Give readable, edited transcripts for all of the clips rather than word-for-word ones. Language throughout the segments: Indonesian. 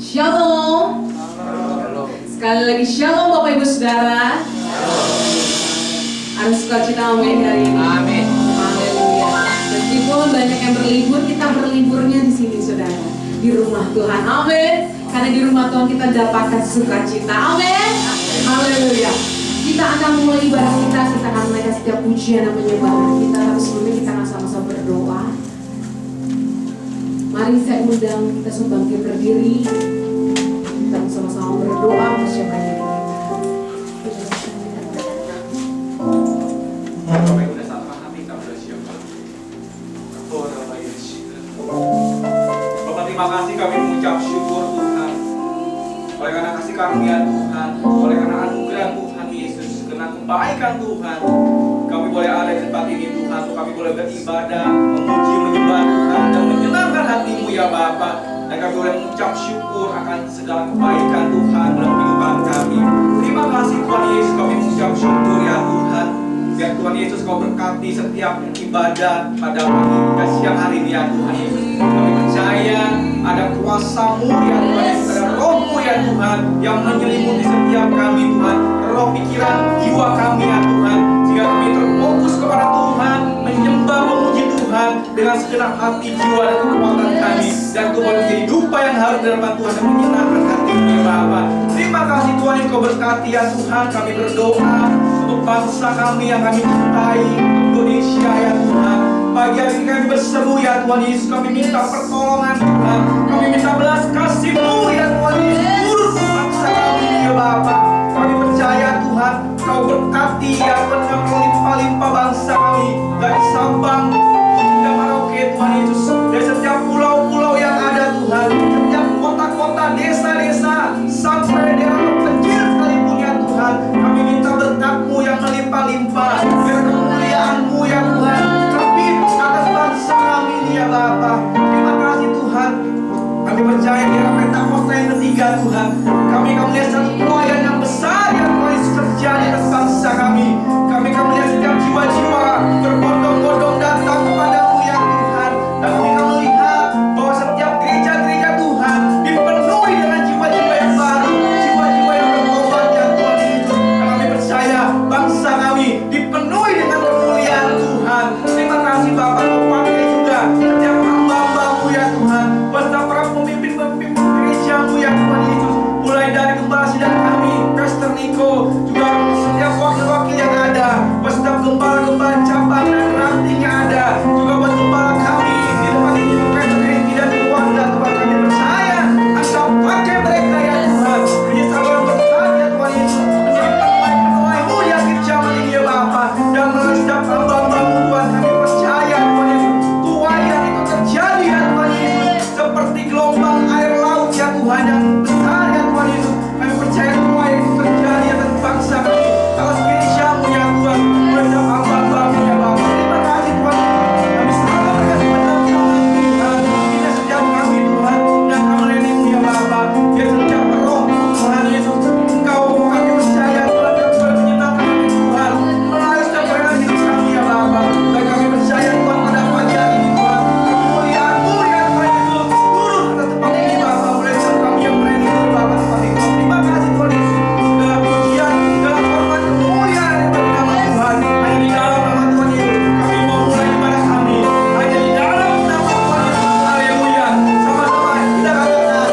Shalom. Sekali lagi shalom Bapak Ibu Saudara. Harus sukacita amin hari ini. Amin. Haleluya. Meskipun banyak yang berlibur, kita berliburnya di sini Saudara, di rumah Tuhan. Amin. Karena di rumah Tuhan kita dapatkan sukacita. Amin. Haleluya. Kita akan mulai ibadah kita akan menaikkan setiap pujian dan penyembahan kita. Tapi sebelumnya kita akan sama-sama berdoa. Mari saya undang kita semua bangkit berdiri. Kita sama-sama berdoa persiapan diri kita. Bapak Ibu udah sama hati kita udah siap. Bapak terima kasih kami mengucap syukur Tuhan. Oleh karena kasih karunia Tuhan, oleh karena anugerah Tuhan Yesus, karena kebaikan Tuhan, kami boleh ada di tempat ini Tuhan. Kami boleh beribadah, memuji, menyembah Tuhan dan menyenangkan hati-Mu ya Bapa. Dan kami boleh mengucap syukur akan segala kebaikan Tuhan dalam kehidupan kami. Terima kasih Tuhan Yesus, kami mengucap syukur ya Tuhan. Biar Tuhan Yesus Kau berkati setiap ibadah pada pagi dan siang hari ini ya Tuhan Yesus. Kami percaya ada kuasa-Mu ya Tuhan Yesus, ada Roh-Mu ya Tuhan yang menyelimuti setiap kami Tuhan. Roh pikiran jiwa kami ya Tuhan, sehingga kami terfokus kepada Tuhan, menyembah memuji Tuhan dengan segenap hati, jiwa dan kekuatan kami. Dan Tuhan menjadi dupa yang harus di hadapan Tuhan dan menyenangkan hati-Mu ya Bapa. Terima kasih Tuhan yang Kau berkati ya Tuhan. Kami berdoa untuk bangsa kami yang kami cintai, Indonesia ya Tuhan. Pagi hari ini kami berseru ya Tuhan Yesus. Kami minta pertolongan Tuhan. Kami minta belas kasih-Mu ya Tuhan Yesus. Urus bangsa kami ya Bapa. Kami percaya Tuhan Kau berkati ya Tuhan dengan melimpah-limpah bangsa kami. Dari Sabang hingga Merauke Tuhan Yesus. Dari setiap pulau-pulau yang ada Tuhan. Setiap kota-kota, desa-desa, sampai daerah terpencil sekalipun ya Tuhan. Kami minta berkat-Mu yang melimpah-limpah. Biar kemuliaan-Mu ya Tuhan terbit atas bangsa kami ini ya Bapa. Terima kasih Tuhan. Kami percaya di era Pentakosta yang ketiga Tuhan, kami akan melihat satu pelayan yang besar yang mulai terjadi atas bangsa kami. Kami akan melihat setiap jiwa-jiwa berbondong-bondong datang kepada-Mu ya Tuhan. Dan kami akan melihat bahwa setiap gereja-gereja Tuhan dipenuhi dengan jiwa-jiwa yang baru, jiwa-jiwa yang bertobat ya Tuhan Yesus. Dan kami percaya bangsa kami dipenuhi dengan kemuliaan Tuhan. Terima kasih Bapak, Kau pakai juga setiap hamba-hamba-Mu ya Tuhan, beserta para pemimpin-pemimpin gereja-Mu ya Tuhan Yesus. Mulai dari gembala sidang kami, Pastor Niko, juga setiap wakil-wakil yang ada, beserta gembala-gembala cabang dan ranting yang ada, juga buat gembala kami di tempat ini, Pastor Henry dan keluarga Tuhan. Kami percaya Engkau pakai mereka ya Tuhan, kerjasama yang besar ya Tuhan Yesus, menjadi penuai-penuai-Mu di akhir zaman ini ya Bapa. Dan melalui setiap hamba-hamba-Mu Tuhan, kami percaya Tuhan Yesus, tuaian itu terjadi ya Tuhan Yesus, seperti gelombang air laut ya Tuhan yang besar ya Tuhan Yesus. Kami percaya tuaian itu terjadi atas bangsa kami, atas gereja-Mu ya Tuhan, melalui setiap hamba-hamba-Mu ya Bapa. Terima kasih Tuhan. Kami selalu berkati pada Tuhan, bina setiap kami Tuhan, dan kami melayani-Mu ya Bapa. Biar setiap roh Tuhan Yesus, Engkau kami percaya Tuhan, Kau boleh menyenangkan hati Tuhan melalui setiap perjalanan hidup kami ya Bapa. Dan kami percaya Tuhan pada pagi hari ini Tuhan, kemuliaan-Mu ya Tuhan Yesus turun atas tempat ini Bapa. Mulai setiap kami yang melayani-Mu Bapa tempat ini. Terima kasih Tuhan Yesus. Segala pujian, segala hormat, kemuliaan yang bagi nama Tuhan. Hanya di dalam nama Tuhan Yesus kami mau mulai ibadah kami. Hanya di dalam nama Tuhan Yesus. Haleluya. Sama-sama kita katakan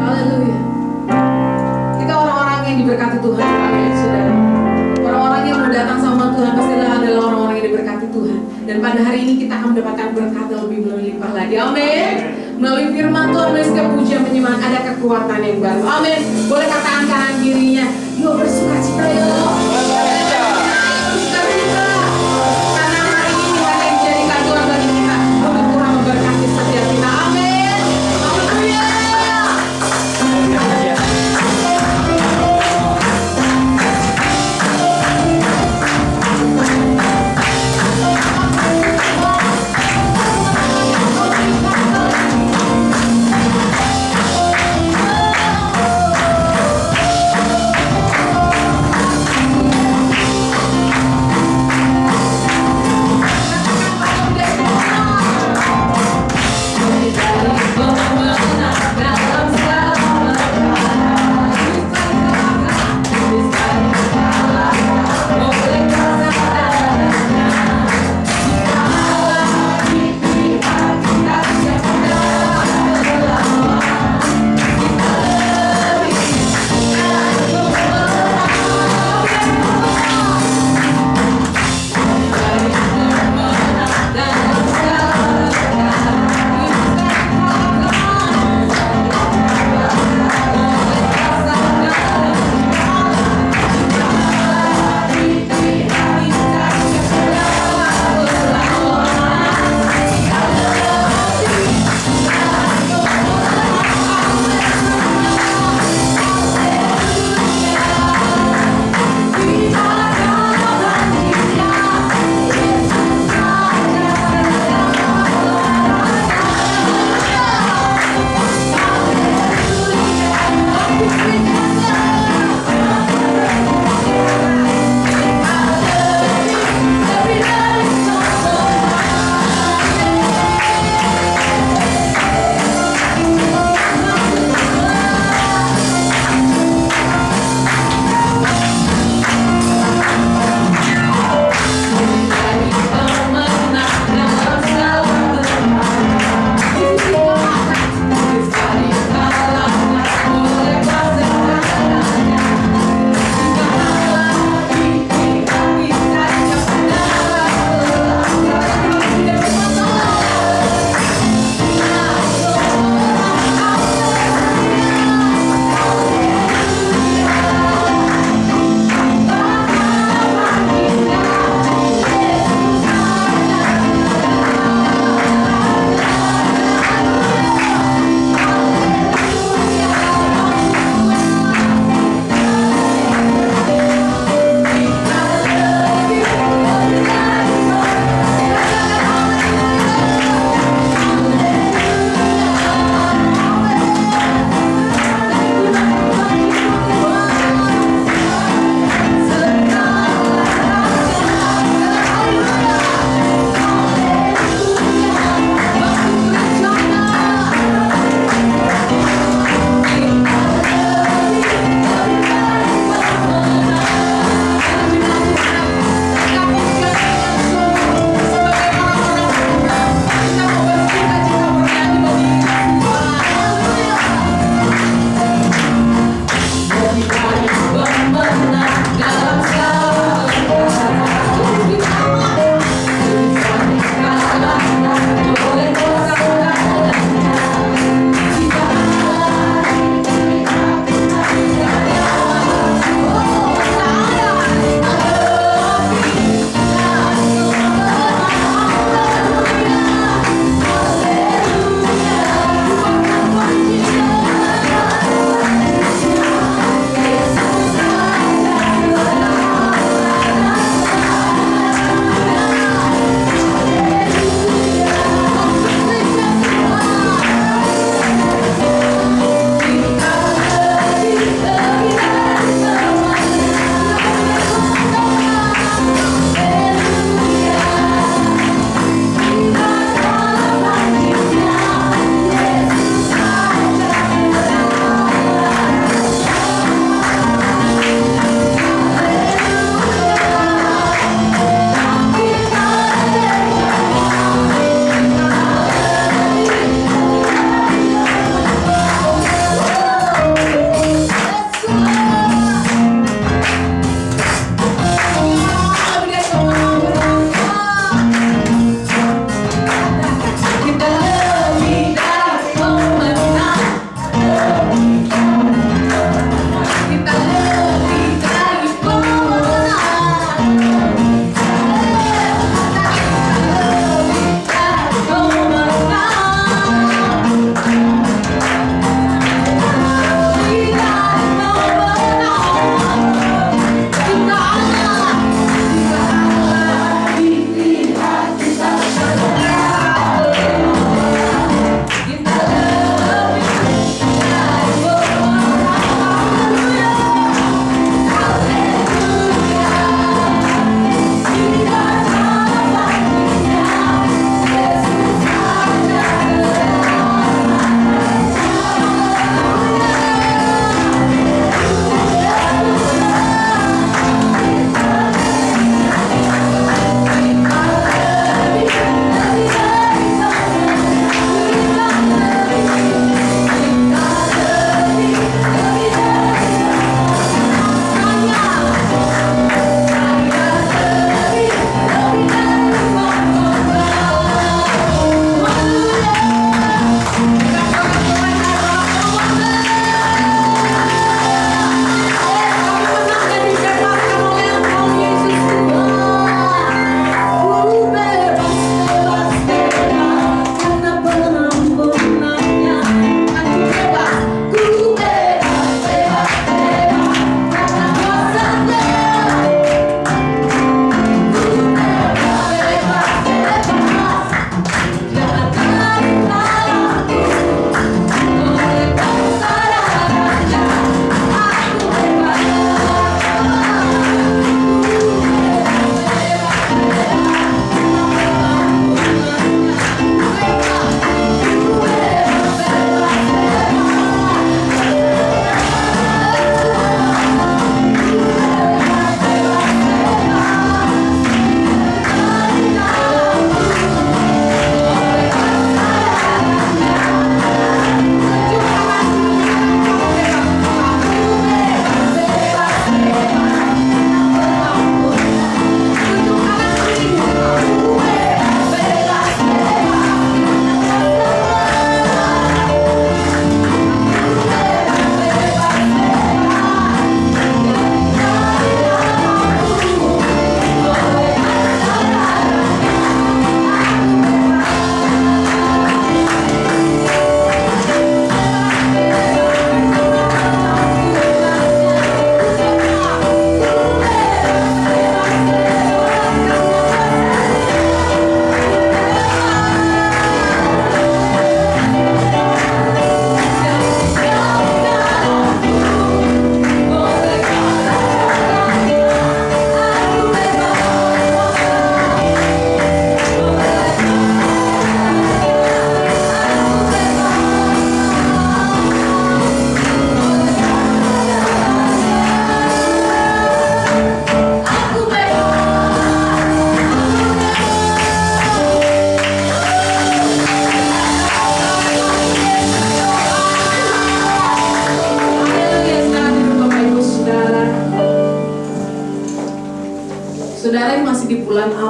Haleluya. Kita orang-orang yang diberkati Tuhan, amin saudara. Orang-orang yang mau datang sama Tuhan pasti adalah orang-orang yang diberkati Tuhan. Dan pada hari ini kita akan mendapatkan berkat yang lebih berlimpah lagi, amin. Melalui firman Tuhan, melalui setiap pujian penyembahan ada kekuatan yang baru, amin. Boleh katakan kanan kirinya, yuk bersukacita yuk. Bersukacita. Karena hari ini Tuhan yang dijadikan Tuhan bagi kita, untuk Tuhan memberkati setiap kita, amin. Haleluya.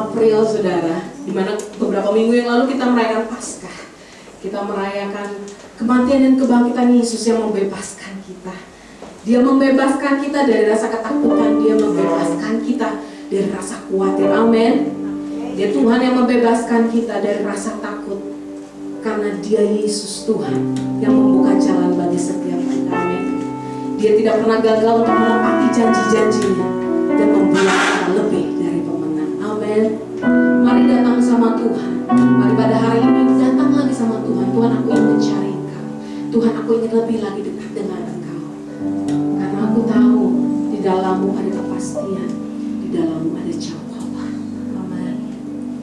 April, saudara, di mana beberapa minggu yang lalu kita merayakan Paskah. Kita merayakan kematian dan kebangkitan Yesus yang membebaskan kita. Dia membebaskan kita dari rasa ketakutan, dia membebaskan kita dari rasa khawatir. Amin. Dia Tuhan yang membebaskan kita dari rasa takut, karena dia Yesus Tuhan yang membuka jalan bagi setiap kita. Amin. Dia tidak pernah gagal untuk menepati janji-janjinya dan membuat kita lebih dari pemenang. Amin. Mari datang sama Tuhan. Mari pada hari ini datang lagi sama Tuhan. Tuhan, aku ingin mencari Engkau. Tuhan, aku ingin lebih lagi dekat dengan Engkau. Karena aku tahu di dalammu ada kepastian, di dalammu ada jawaban. Amin.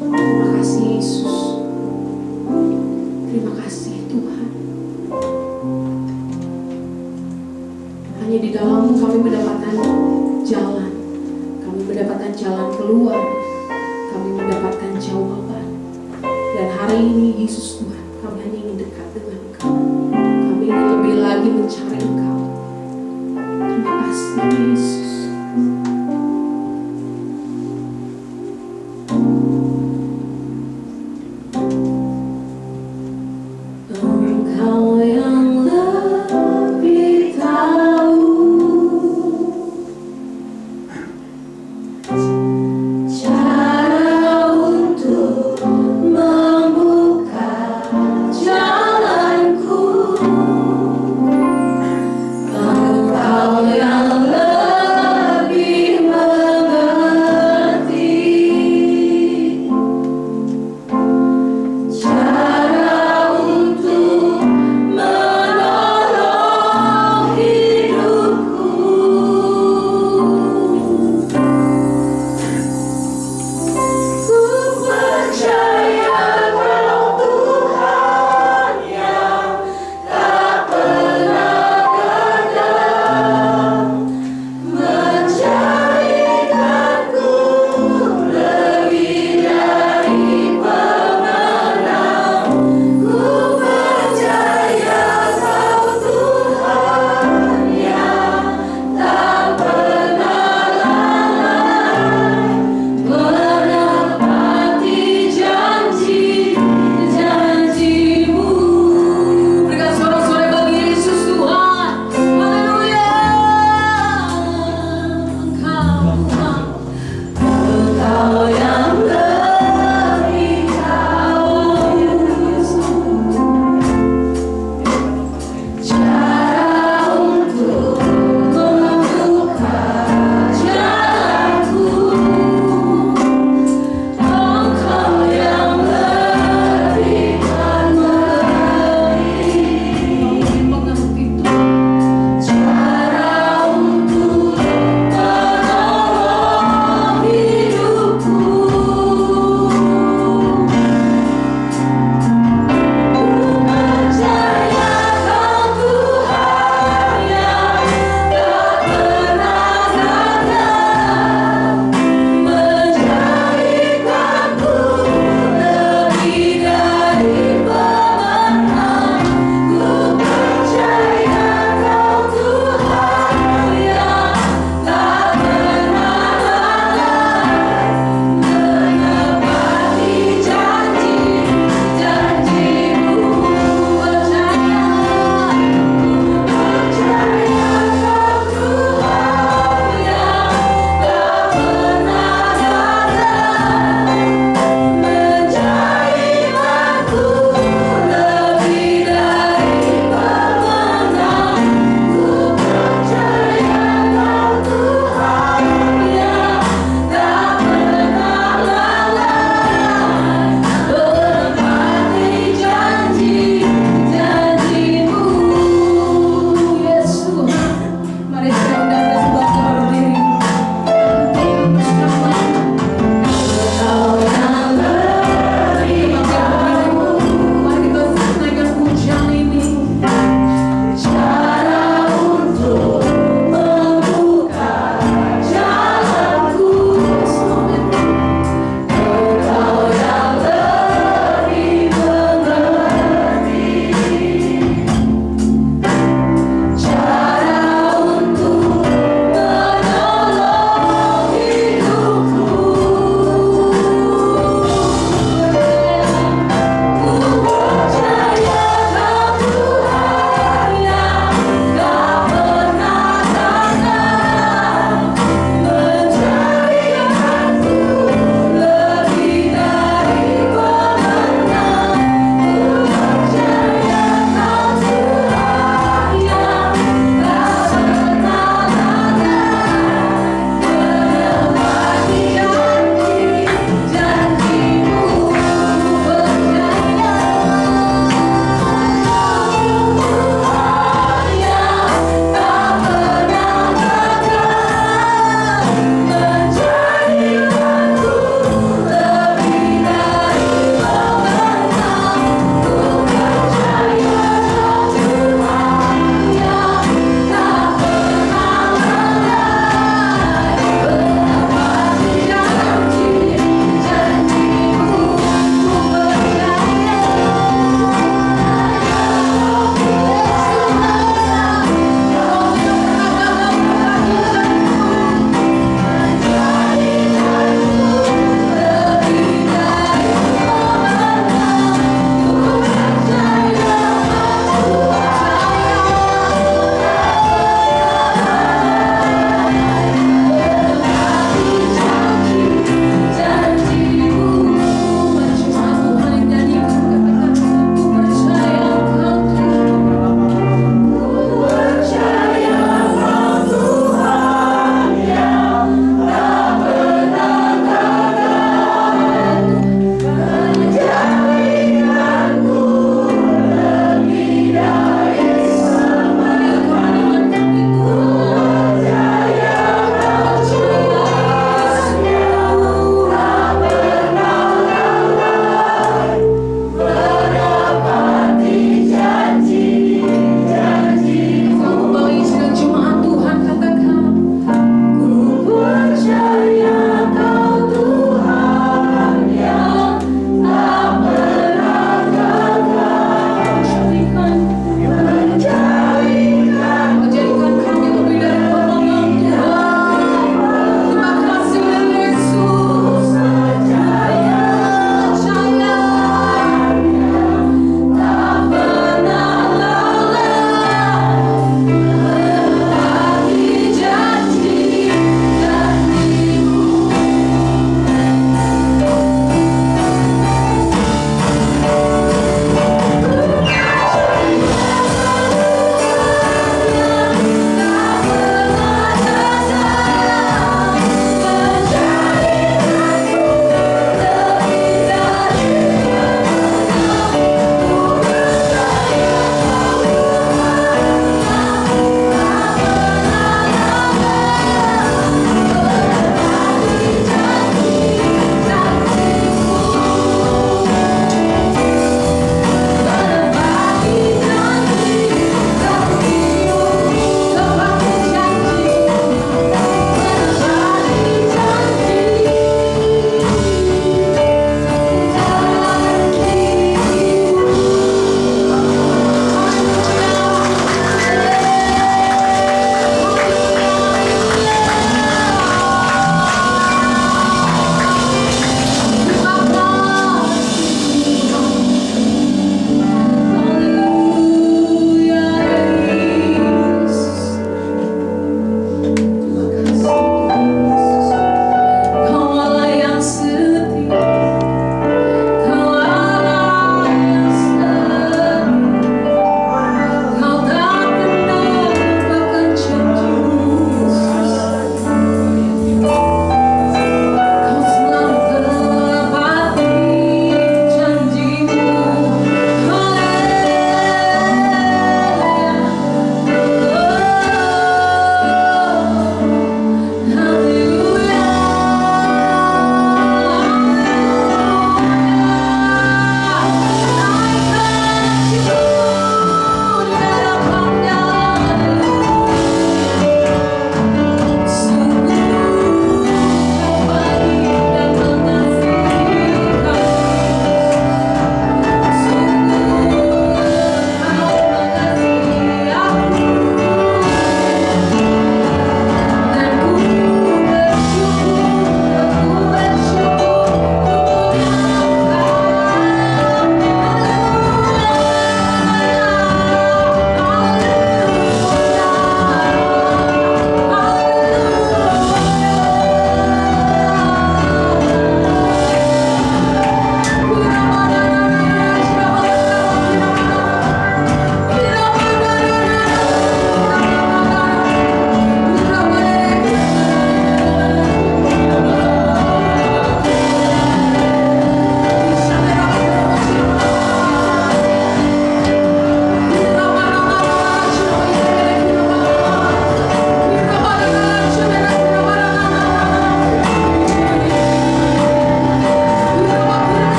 Terima kasih Yesus. Terima kasih Tuhan. Hanya di dalammu kami mendapatkan jalan. Kami mendapatkan jalan keluar. Kami mendapatkan jawaban. Dan hari ini Yesus Tuhan, kami hanya ingin dekat dengan Engkau. Kami ingin lebih lagi mencari Engkau. Terima kasih Yesus. Engkau yang lebih tahu cara untuk membuka jalanku. Engkau yang lebih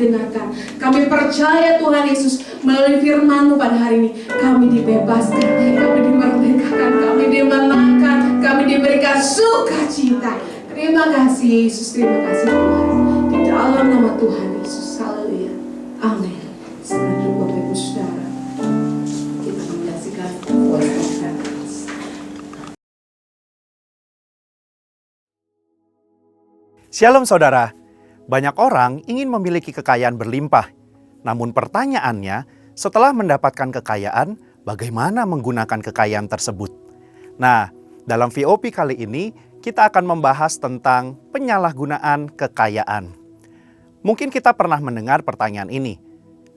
didengarkan. Kami percaya Tuhan Yesus melalui firman-Mu pada hari ini kami dibebaskan, kami dimerdekakan, kami dimenangkan, kami diberikan sukacita. Terima kasih Yesus, terima kasih Tuhan. Di dalam nama Tuhan Yesus, haleluya, amin. Selanjutnya Bapak Ibu Saudara, kita menyaksikan kuasa Tuhan. Shalom saudara, banyak orang ingin memiliki kekayaan berlimpah. Namun pertanyaannya, setelah mendapatkan kekayaan, bagaimana menggunakan kekayaan tersebut? Nah, dalam VOP kali ini, kita akan membahas tentang penyalahgunaan kekayaan. Mungkin kita pernah mendengar pertanyaan ini,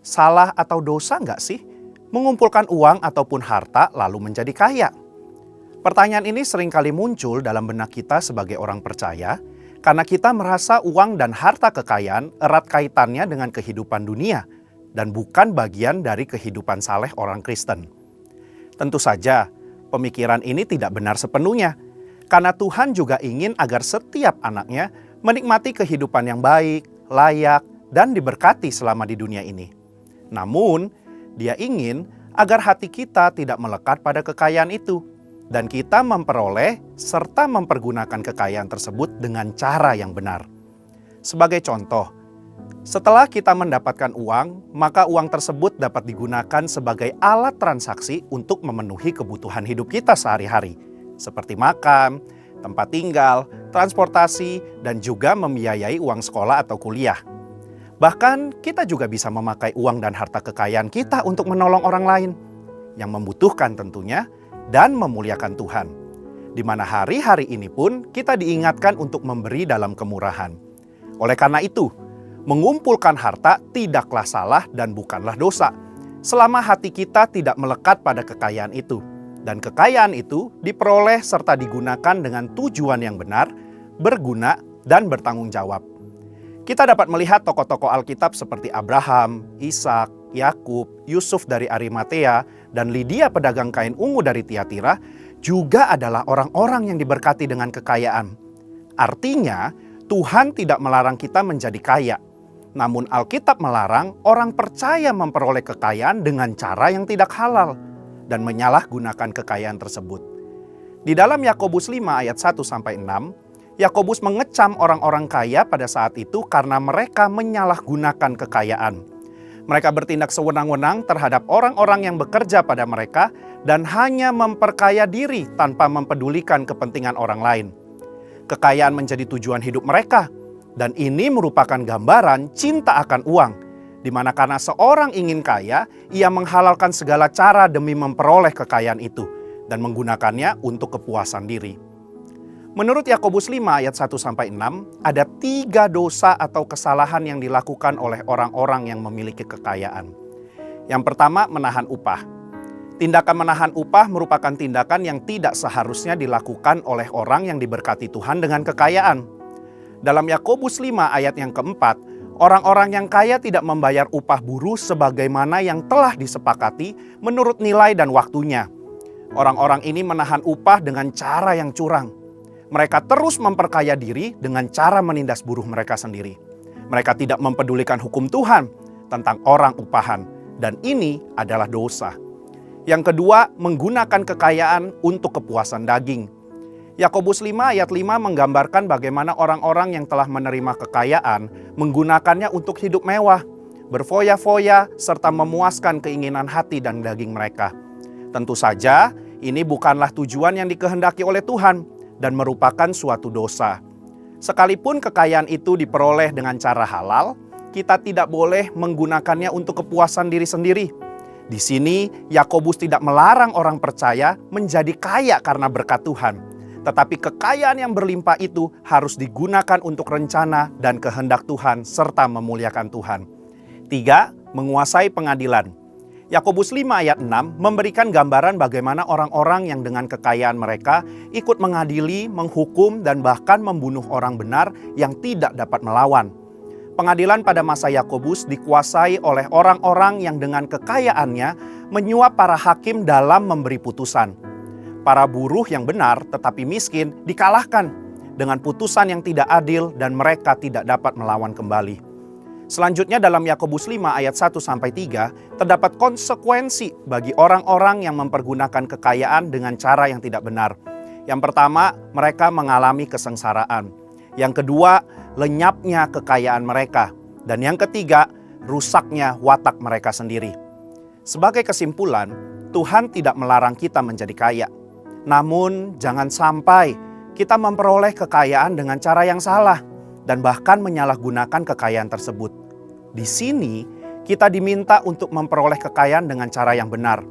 salah atau dosa nggak sih mengumpulkan uang ataupun harta lalu menjadi kaya? Pertanyaan ini seringkali muncul dalam benak kita sebagai orang percaya, karena kita merasa uang dan harta kekayaan erat kaitannya dengan kehidupan dunia dan bukan bagian dari kehidupan saleh orang Kristen. Tentu saja, pemikiran ini tidak benar sepenuhnya, karena Tuhan juga ingin agar setiap anaknya menikmati kehidupan yang baik, layak, dan diberkati selama di dunia ini. Namun, Dia ingin agar hati kita tidak melekat pada kekayaan itu, dan kita memperoleh serta mempergunakan kekayaan tersebut dengan cara yang benar. Sebagai contoh, setelah kita mendapatkan uang, maka uang tersebut dapat digunakan sebagai alat transaksi untuk memenuhi kebutuhan hidup kita sehari-hari, seperti makan, tempat tinggal, transportasi, dan juga membiayai uang sekolah atau kuliah. Bahkan kita juga bisa memakai uang dan harta kekayaan kita untuk menolong orang lain yang membutuhkan tentunya, dan memuliakan Tuhan. Di mana hari-hari ini pun kita diingatkan untuk memberi dalam kemurahan. Oleh karena itu, mengumpulkan harta tidaklah salah dan bukanlah dosa, selama hati kita tidak melekat pada kekayaan itu. Dan kekayaan itu diperoleh serta digunakan dengan tujuan yang benar, berguna, dan bertanggung jawab. Kita dapat melihat tokoh-tokoh Alkitab seperti Abraham, Ishak, Yakub, Yusuf dari Arimatea, dan Lydia pedagang kain ungu dari Tiatira juga adalah orang-orang yang diberkati dengan kekayaan. Artinya, Tuhan tidak melarang kita menjadi kaya. Namun Alkitab melarang orang percaya memperoleh kekayaan dengan cara yang tidak halal dan menyalahgunakan kekayaan tersebut. Di dalam Yakobus 5 ayat 1-6, Yakobus mengecam orang-orang kaya pada saat itu karena mereka menyalahgunakan kekayaan. Mereka bertindak sewenang-wenang terhadap orang-orang yang bekerja pada mereka dan hanya memperkaya diri tanpa mempedulikan kepentingan orang lain. Kekayaan menjadi tujuan hidup mereka, dan ini merupakan gambaran cinta akan uang, di mana karena seorang ingin kaya, ia menghalalkan segala cara demi memperoleh kekayaan itu dan menggunakannya untuk kepuasan diri. Menurut Yakobus 5 ayat 1-6, ada 3 dosa atau kesalahan yang dilakukan oleh orang-orang yang memiliki kekayaan. Yang pertama, menahan upah. Tindakan menahan upah merupakan tindakan yang tidak seharusnya dilakukan oleh orang yang diberkati Tuhan dengan kekayaan. Dalam Yakobus 5 ayat yang keempat, orang-orang yang kaya tidak membayar upah buruh sebagaimana yang telah disepakati menurut nilai dan waktunya. Orang-orang ini menahan upah dengan cara yang curang. Mereka terus memperkaya diri dengan cara menindas buruh mereka sendiri. Mereka tidak mempedulikan hukum Tuhan tentang orang upahan, dan ini adalah dosa. Yang kedua, menggunakan kekayaan untuk kepuasan daging. Yakobus 5 ayat 5 menggambarkan bagaimana orang-orang yang telah menerima kekayaan menggunakannya untuk hidup mewah, berfoya-foya, serta memuaskan keinginan hati dan daging mereka. Tentu saja, ini bukanlah tujuan yang dikehendaki oleh Tuhan dan merupakan suatu dosa. Sekalipun kekayaan itu diperoleh dengan cara halal, kita tidak boleh menggunakannya untuk kepuasan diri sendiri. Di sini, Yakobus tidak melarang orang percaya menjadi kaya karena berkat Tuhan. Tetapi kekayaan yang berlimpah itu harus digunakan untuk rencana dan kehendak Tuhan serta memuliakan Tuhan. 3. Menguasai pengadilan. Yakobus 5 ayat 6 memberikan gambaran bagaimana orang-orang yang dengan kekayaan mereka ikut mengadili, menghukum, dan bahkan membunuh orang benar yang tidak dapat melawan. Pengadilan pada masa Yakobus dikuasai oleh orang-orang yang dengan kekayaannya menyuap para hakim dalam memberi putusan. Para buruh yang benar tetapi miskin dikalahkan dengan putusan yang tidak adil dan mereka tidak dapat melawan kembali. Selanjutnya dalam Yakobus 5 ayat 1-3 terdapat konsekuensi bagi orang-orang yang mempergunakan kekayaan dengan cara yang tidak benar. Yang pertama, mereka mengalami kesengsaraan. Yang kedua, lenyapnya kekayaan mereka. Dan yang ketiga, rusaknya watak mereka sendiri. Sebagai kesimpulan, Tuhan tidak melarang kita menjadi kaya. Namun, jangan sampai kita memperoleh kekayaan dengan cara yang salah dan bahkan menyalahgunakan kekayaan tersebut. Di sini, kita diminta untuk memperoleh kekayaan dengan cara yang benar,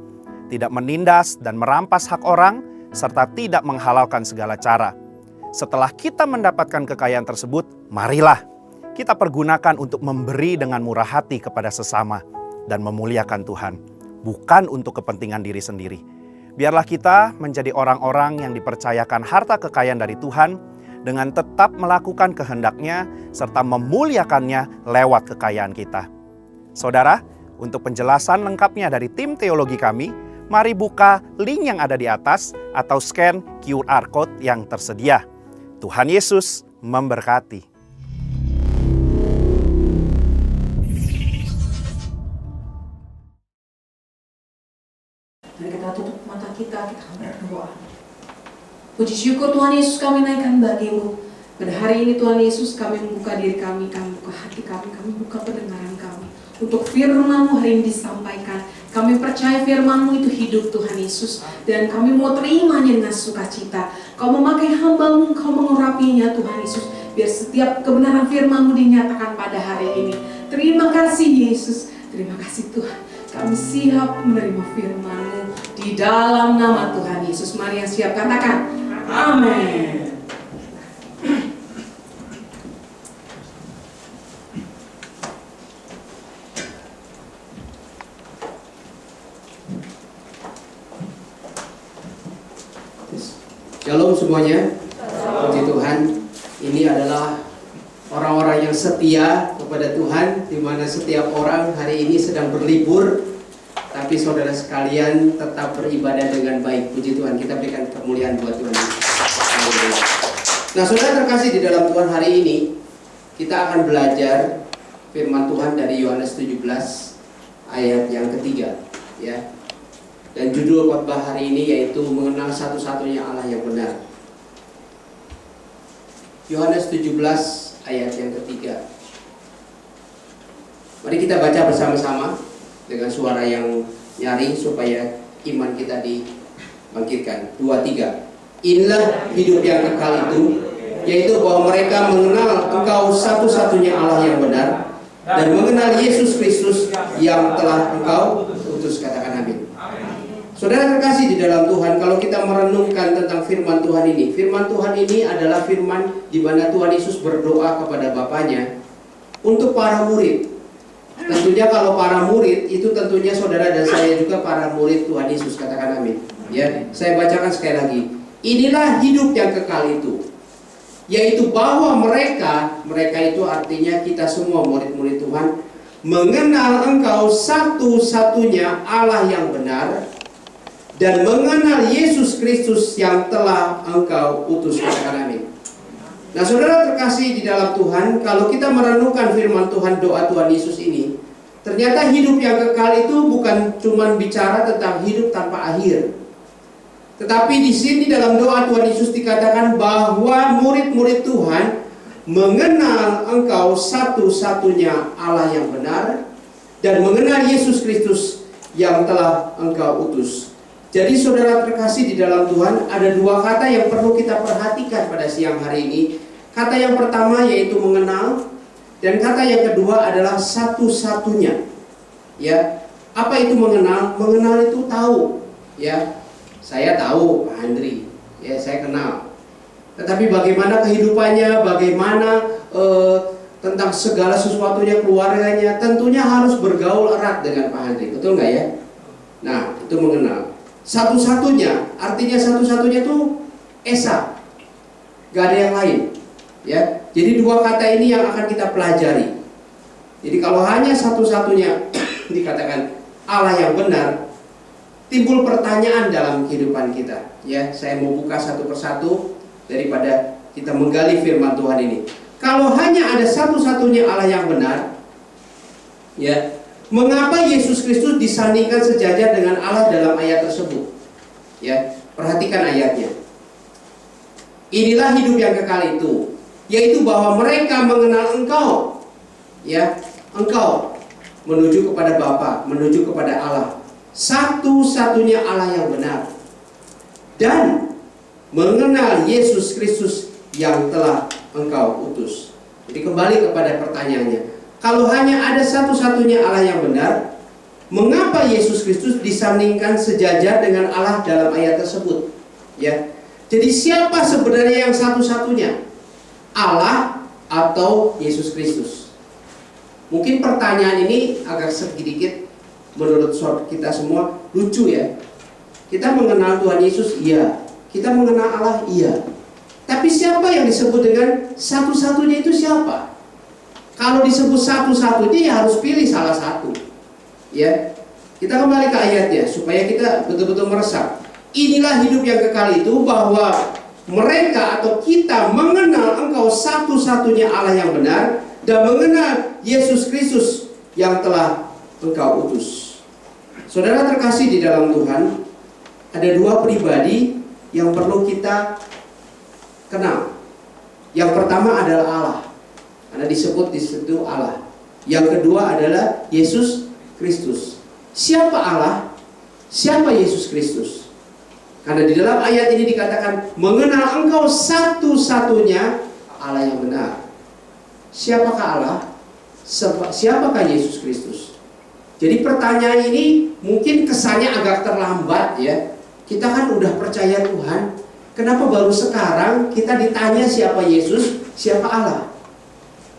tidak menindas dan merampas hak orang, serta tidak menghalalkan segala cara. Setelah kita mendapatkan kekayaan tersebut, marilah kita pergunakan untuk memberi dengan murah hati kepada sesama dan memuliakan Tuhan, bukan untuk kepentingan diri sendiri. Biarlah kita menjadi orang-orang yang dipercayakan harta kekayaan dari Tuhan dengan tetap melakukan kehendak-Nya serta memuliakannya lewat kekayaan kita. Saudara, untuk penjelasan lengkapnya dari tim teologi kami, mari buka link yang ada di atas atau scan QR Code yang tersedia. Tuhan Yesus memberkati. Mari kita tutup mata kita akan berdoa. Puji syukur Tuhan Yesus kami naikkan bagi-Mu. Pada hari ini Tuhan Yesus kami membuka diri kami buka hati kami buka pendengaran kami. Untuk firman-Mu hari ini disampaikan. Kami percaya firman-Mu itu hidup Tuhan Yesus. Dan kami mau terimanya dengan sukacita. Kau memakai hamba-Mu, Kau mengurapinya Tuhan Yesus. Biar setiap kebenaran firman-Mu dinyatakan pada hari ini. Terima kasih Yesus. Terima kasih Tuhan. Kami siap menerima firman-Mu di dalam nama Tuhan Yesus. Mari yang siap katakan, amin. Shalom semuanya. Puji Tuhan. Ini adalah orang-orang yang setia kepada Tuhan, di mana setiap orang hari ini sedang berlibur, tapi saudara sekalian tetap beribadah dengan baik. Puji Tuhan, kita berikan kemuliaan buat Tuhan. Nah, saudara terkasih di dalam Tuhan, hari ini kita akan belajar firman Tuhan dari Yohanes 17 ayat yang ketiga, ya. Dan judul khotbah hari ini yaitu mengenal satu-satunya Allah yang benar. Yohanes 17 ayat yang ketiga. Mari kita baca bersama-sama dengan suara yang nyaring supaya iman kita dibangkitkan. 2, 3. Inilah hidup yang kekal itu, yaitu bahwa mereka mengenal Engkau satu-satunya Allah yang benar dan mengenal Yesus Kristus yang telah Engkau utus. Katakan amin. Saudara terkasih di dalam Tuhan, kalau kita merenungkan tentang firman Tuhan ini adalah firman di mana Tuhan Yesus berdoa kepada Bapanya untuk para murid. Tentunya kalau para murid itu tentunya saudara dan saya juga para murid Tuhan Yesus. Katakan amin. Ya, saya bacakan sekali lagi. Inilah hidup yang kekal itu, yaitu bahwa mereka itu artinya kita semua murid-murid Tuhan, mengenal Engkau satu-satunya Allah yang benar dan mengenal Yesus Kristus yang telah Engkau utus. Katakan amin. Nah, saudara terkasih di dalam Tuhan, kalau kita merenungkan firman Tuhan, doa Tuhan Yesus ini, ternyata hidup yang kekal itu bukan cuma bicara tentang hidup tanpa akhir. Tetapi di sini dalam doa Tuhan Yesus dikatakan bahwa murid-murid Tuhan mengenal Engkau satu-satunya Allah yang benar dan mengenal Yesus Kristus yang telah Engkau utus. Jadi saudara terkasih di dalam Tuhan, ada dua kata yang perlu kita perhatikan pada siang hari ini. Kata yang pertama yaitu mengenal, dan kata yang kedua adalah satu-satunya. Ya, apa itu mengenal? Mengenal itu tahu. Ya, saya tahu Pak Andri. Ya, saya kenal. Tetapi bagaimana kehidupannya, bagaimana tentang segala sesuatunya, keluarganya, tentunya harus bergaul erat dengan Pak Andri. Betul nggak ya? Nah, itu mengenal. Satu-satunya, artinya satu-satunya itu Esa, gak ada yang lain, ya. Jadi dua kata ini yang akan kita pelajari. Jadi kalau hanya satu-satunya dikatakan Allah yang benar, timbul pertanyaan dalam kehidupan kita. Ya, saya mau buka satu persatu daripada kita menggali firman Tuhan ini. Kalau hanya ada satu-satunya Allah yang benar, Ya, mengapa Yesus Kristus disandingkan sejajar dengan Allah dalam ayat tersebut? Ya, perhatikan ayatnya. Inilah hidup yang kekal itu, yaitu bahwa mereka mengenal Engkau, ya, Engkau menuju kepada Bapa, menuju kepada Allah, satu-satunya Allah yang benar, dan mengenal Yesus Kristus yang telah Engkau utus. Jadi kembali kepada pertanyaannya, kalau hanya ada satu-satunya Allah yang benar, mengapa Yesus Kristus disandingkan sejajar dengan Allah dalam ayat tersebut? Ya, jadi siapa sebenarnya yang satu-satunya? Allah atau Yesus Kristus? Mungkin pertanyaan ini agak sedikit menurut kita semua lucu ya. Kita mengenal Tuhan Yesus, iya. Kita mengenal Allah, iya. Tapi siapa yang disebut dengan satu-satunya itu siapa? Kalau disebut satu-satunya ya harus pilih salah satu. Ya. Kita kembali ke ayatnya supaya kita betul-betul meresap. Inilah hidup yang kekal itu, bahwa mereka atau kita mengenal Engkau satu-satunya Allah yang benar, dan mengenal Yesus Kristus yang telah Engkau utus. Saudara terkasih di dalam Tuhan, ada dua pribadi yang perlu kita kenal. Yang pertama adalah Allah, karena disebut di situ Allah. Yang kedua adalah Yesus Kristus. Siapa Allah? Siapa Yesus Kristus? Karena di dalam ayat ini dikatakan mengenal Engkau satu-satunya Allah yang benar. Siapakah Allah? Siapakah Yesus Kristus? Jadi pertanyaan ini mungkin kesannya agak terlambat ya. Kita kan udah percaya Tuhan, kenapa baru sekarang kita ditanya siapa Yesus, siapa Allah?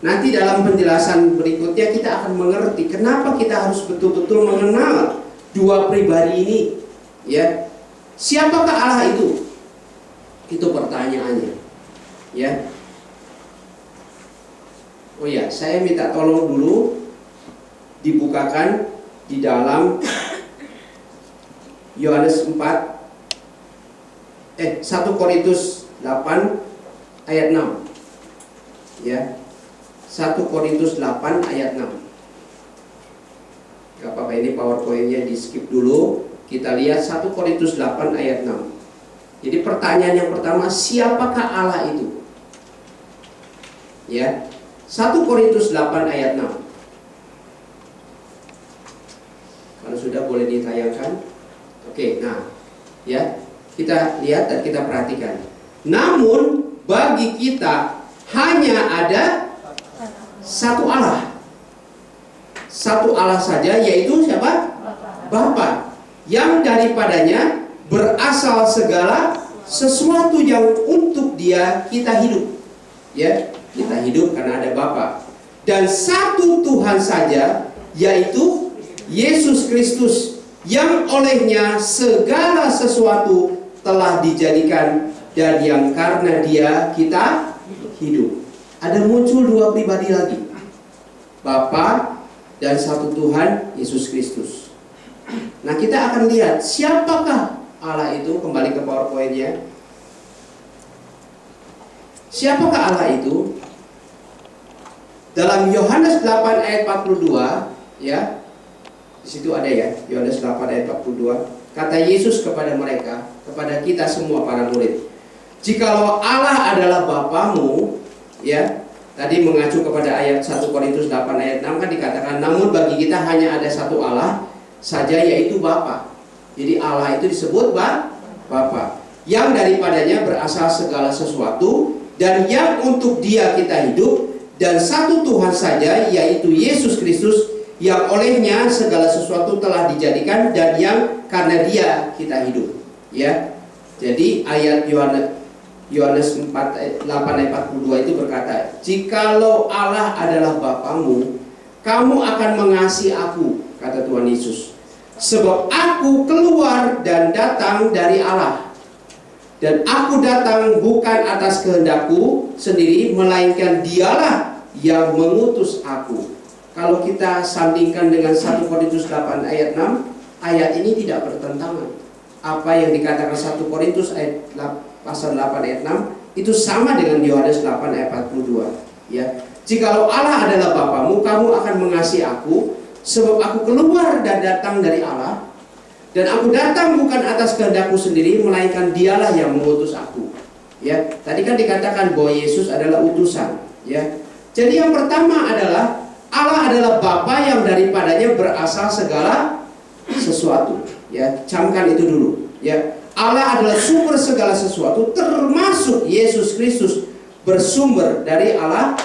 Nanti dalam penjelasan berikutnya kita akan mengerti kenapa kita harus betul-betul mengenal dua pribadi ini. Ya, siapakah Allah itu? Itu pertanyaannya. Ya. Oh ya, saya minta tolong dulu dibukakan di dalam Yohanes 1 Korintus 8 ayat 6. Ya. 1 Korintus 8 ayat 6. Gak apa-apa, ini PowerPoint-nya di skip dulu. Kita lihat 1 Korintus 8 ayat 6. Jadi pertanyaan yang pertama, siapakah Allah itu? Ya. 1 Korintus 8 ayat 6. Kalau sudah boleh ditayangkan. Oke, nah, ya. Kita lihat dan kita perhatikan. Namun bagi kita hanya ada satu Allah. Satu Allah saja, yaitu siapa? Bapa. Yang daripadanya berasal segala sesuatu yang untuk Dia kita hidup. Ya, kita hidup karena ada Bapa. Dan satu Tuhan saja, yaitu Yesus Kristus, yang olehnya segala sesuatu telah dijadikan, dan yang karena Dia kita hidup. Ada muncul dua pribadi lagi, Bapa dan satu Tuhan Yesus Kristus. Nah, kita akan lihat siapakah Allah itu. Kembali ke PowerPoint-nya. Siapakah Allah itu? Dalam Yohanes 8 ayat 42, ya. Di situ ada ya, Yohanes 8 ayat 42. Kata Yesus kepada mereka, kepada kita semua para murid, jikalau Allah adalah Bapamu, ya, tadi mengacu kepada ayat 1 Korintus 8 ayat 6 kan dikatakan, namun bagi kita hanya ada satu Allah saja, yaitu Bapa. Jadi Allah itu disebut Bapa, yang daripadanya berasal segala sesuatu, dan yang untuk Dia kita hidup, dan satu Tuhan saja, yaitu Yesus Kristus, yang olehnya segala sesuatu telah dijadikan, dan yang karena Dia kita hidup. Ya, jadi ayat Yohanes 8 ayat 42 itu berkata, jikalau Allah adalah Bapamu, kamu akan mengasihi aku, kata Tuhan Yesus, sebab aku keluar dan datang dari Allah, dan aku datang bukan atas kehendakku sendiri, melainkan Dialah yang mengutus aku. Kalau kita sandingkan dengan 1 Korintus 8 ayat 6, ayat ini tidak bertentangan. Apa yang dikatakan 1 Korintus ayat pasal 8 ayat 6 itu sama dengan Yohanes 8 ayat 42. Ya, jikalau Allah adalah Bapamu, kamu akan mengasihi aku, Sebab aku keluar dan datang dari Allah, dan aku datang bukan atas kehendakku sendiri, melainkan Dialah yang mengutus aku. Ya, tadi kan dikatakan bahwa Yesus adalah utusan. Ya, jadi yang pertama adalah Allah adalah Bapa yang daripadanya berasal segala sesuatu. Ya, camkan itu dulu. Ya, Allah adalah sumber segala sesuatu, termasuk Yesus Kristus bersumber dari Allah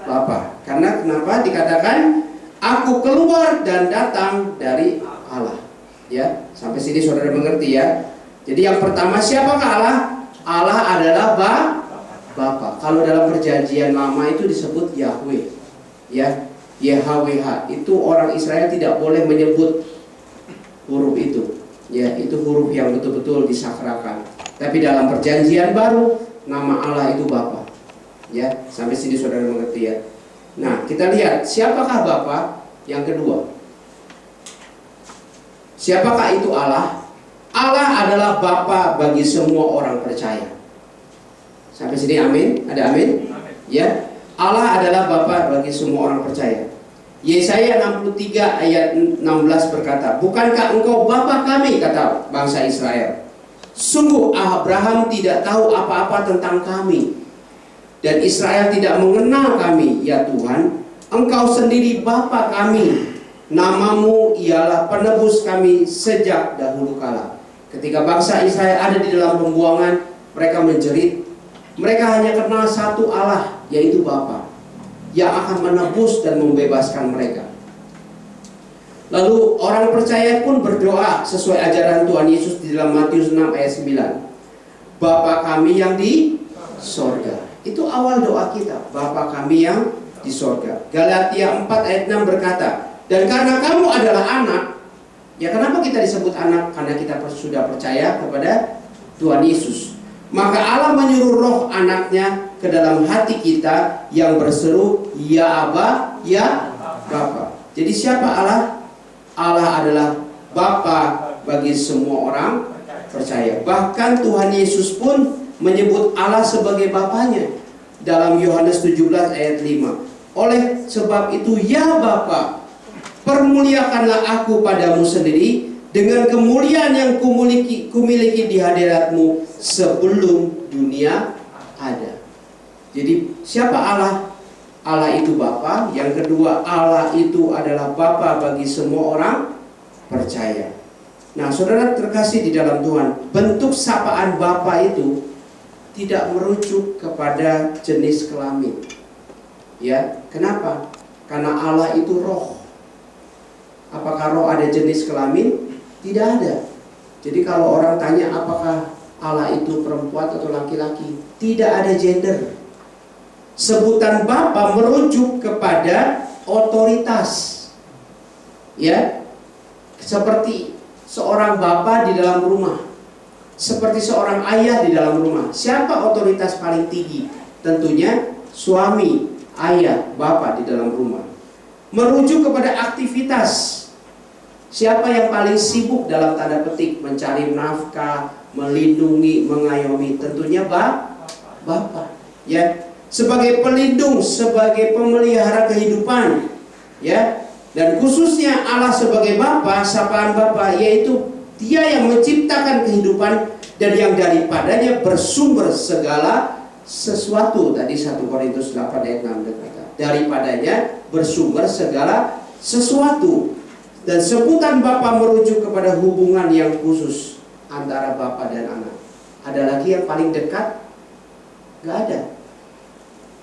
Bapa. Karena kenapa dikatakan aku keluar dan datang dari Allah. Ya, sampai sini saudara mengerti ya. Jadi yang pertama, siapakah Allah? Allah adalah Bapa. Kalau dalam perjanjian lama itu disebut Yahweh. Ya, YHWH. Itu orang Israel tidak boleh menyebut huruf itu. Ya, itu huruf yang betul-betul disakralkan. Tapi dalam perjanjian baru, nama Allah itu Bapa. Ya, sampai sini saudara mengerti ya. Nah, kita lihat siapakah Bapa? Yang kedua, siapakah itu Allah? Allah adalah Bapa bagi semua orang percaya. Sampai sini amin? Ada amin? Ya, Allah adalah Bapa bagi semua orang percaya. Yesaya 63 ayat 16 berkata, bukankah engkau Bapa kami, kata bangsa Israel. Sungguh Abraham tidak tahu apa-apa tentang kami, dan Israel tidak mengenal kami, ya Tuhan. Engkau sendiri Bapa kami, namamu ialah penebus kami sejak dahulu kala. Ketika bangsa Israel ada di dalam pembuangan, mereka menjerit. Mereka hanya kenal satu Allah, yaitu Bapa, yang akan menebus dan membebaskan mereka. Lalu orang percaya pun berdoa sesuai ajaran Tuhan Yesus di dalam Matius 6 ayat 9. Bapa kami yang di sorga. Itu awal doa kita, Bapa kami yang di sorga. Galatia 4 ayat 6 berkata, dan karena kamu adalah anak. Ya, kenapa kita disebut anak? Karena kita sudah percaya kepada Tuhan Yesus. Maka Allah menyuruh roh anaknya ke dalam hati kita yang berseru, ya Aba, ya Bapa. Jadi siapa Allah? Allah adalah Bapa bagi semua orang percaya. Bahkan Tuhan Yesus pun menyebut Allah sebagai Bapanya dalam Yohanes 17 ayat 5. Oleh sebab itu, ya Bapa, permuliakanlah aku padamu sendiri dengan kemuliaan yang kumiliki di hadiratmu sebelum dunia ada. Jadi siapa Allah? Allah itu Bapa. Yang kedua, Allah itu adalah Bapa bagi semua orang percaya. Nah, saudara terkasih di dalam Tuhan, bentuk sapaan Bapa itu tidak merujuk kepada jenis kelamin. Ya, kenapa? Karena Allah itu roh. Apakah roh ada jenis kelamin? Tidak ada. Jadi kalau orang tanya apakah Allah itu perempuan atau laki-laki, tidak ada gender. Sebutan Bapa merujuk kepada otoritas. Ya, seperti seorang bapa di dalam rumah, seperti seorang ayah di dalam rumah. Siapa otoritas paling tinggi? Tentunya suami, ayah, bapa di dalam rumah. Merujuk kepada aktivitas. Siapa yang paling sibuk dalam tanda petik mencari nafkah, melindungi, mengayomi? Tentunya Bapa. Ya, sebagai pelindung, sebagai pemelihara kehidupan. Ya, dan khususnya Allah sebagai Bapa, sapaan Bapa, yaitu Dia yang menciptakan kehidupan dan yang daripadanya bersumber segala sesuatu. Tadi 1 Korintus 8 ayat 6 berkata, daripadanya bersumber segala sesuatu. Dan sebutan Bapa merujuk kepada hubungan yang khusus antara Bapa dan anak. Ada lagi yang paling dekat? Gak ada.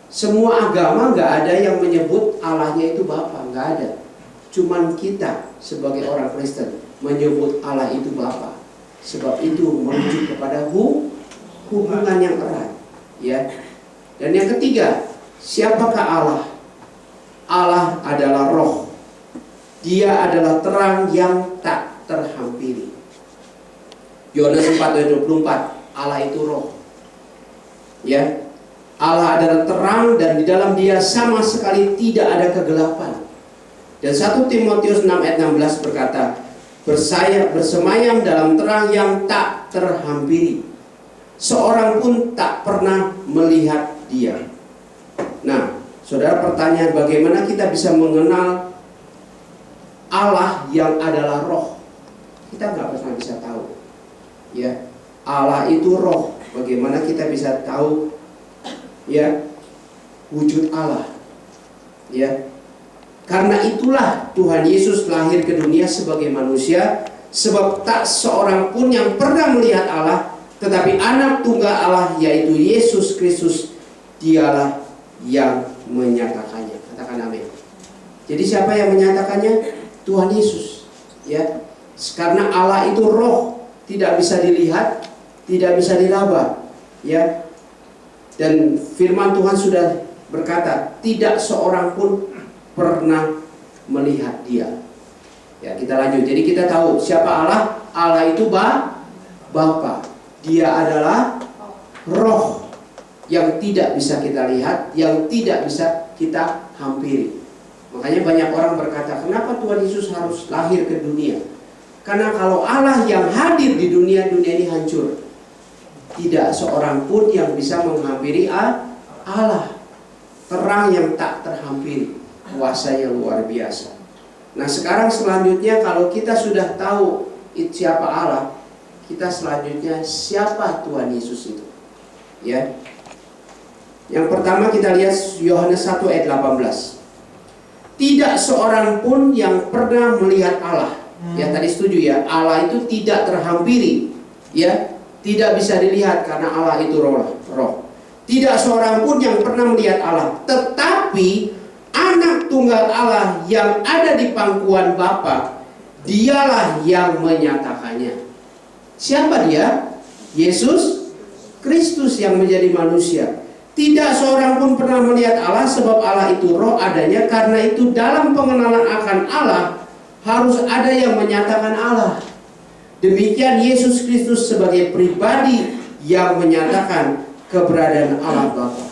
Semua agama gak ada yang menyebut Allahnya itu Bapa, gak ada. Cuman kita sebagai orang Kristen menyebut Allah itu Bapa. Sebab itu merujuk kepada hubungan yang erat. Ya. Dan yang ketiga, siapakah Allah? Allah adalah roh. Dia adalah terang yang tak terhampiri. Yohanes 4 ayat 24, Allah itu roh. Ya. Allah adalah terang dan di dalam Dia sama sekali tidak ada kegelapan. Dan 1 Timotius 6 ayat 16 berkata, bersemayam dalam terang yang tak terhampiri. Seorang pun tak pernah melihat Dia. Nah, saudara, pertanyaan bagaimana kita bisa mengenal Allah yang adalah roh. Kita nggak pernah bisa tahu. Ya, Allah itu roh. Bagaimana kita bisa tahu ya wujud Allah? Ya, karena itulah Tuhan Yesus lahir ke dunia sebagai manusia, sebab tak seorang pun yang pernah melihat Allah, tetapi anak tunggal Allah yaitu Yesus Kristus, dialah yang menyatakannya. Katakan amin. Jadi siapa yang menyatakannya? Tuhan Yesus. Ya, karena Allah itu roh, tidak bisa dilihat, tidak bisa diraba. Ya, dan firman Tuhan sudah berkata, tidak seorang pun pernah melihat Dia. Ya, kita lanjut. Jadi kita tahu siapa Allah. Allah itu Bapa. Dia adalah roh yang tidak bisa kita lihat, yang tidak bisa kita hampiri. Makanya banyak orang berkata, kenapa Tuhan Yesus harus lahir ke dunia? Karena kalau Allah yang hadir di dunia, dunia ini hancur. Tidak seorang pun yang bisa menghampiri Allah. Terang yang tak terhampiri, kuasa yang luar biasa. Nah sekarang selanjutnya, kalau kita sudah tahu siapa Allah, kita selanjutnya siapa Tuhan Yesus itu. Ya. Yang pertama kita lihat Yohanes 1 ayat 18. Tidak seorang pun yang pernah melihat Allah. Ya tadi setuju ya, Allah itu tidak terhampiri. Ya, tidak bisa dilihat karena Allah itu roh. Tidak seorang pun yang pernah melihat Allah, tetapi anak tunggal Allah yang ada di pangkuan Bapa, dialah yang menyatakannya. Siapa dia? Yesus Kristus yang menjadi manusia. Tidak seorang pun pernah melihat Allah, sebab Allah itu roh adanya. Karena itu dalam pengenalan akan Allah harus ada yang menyatakan Allah. Demikian Yesus Kristus sebagai pribadi yang menyatakan keberadaan Allah Bapa.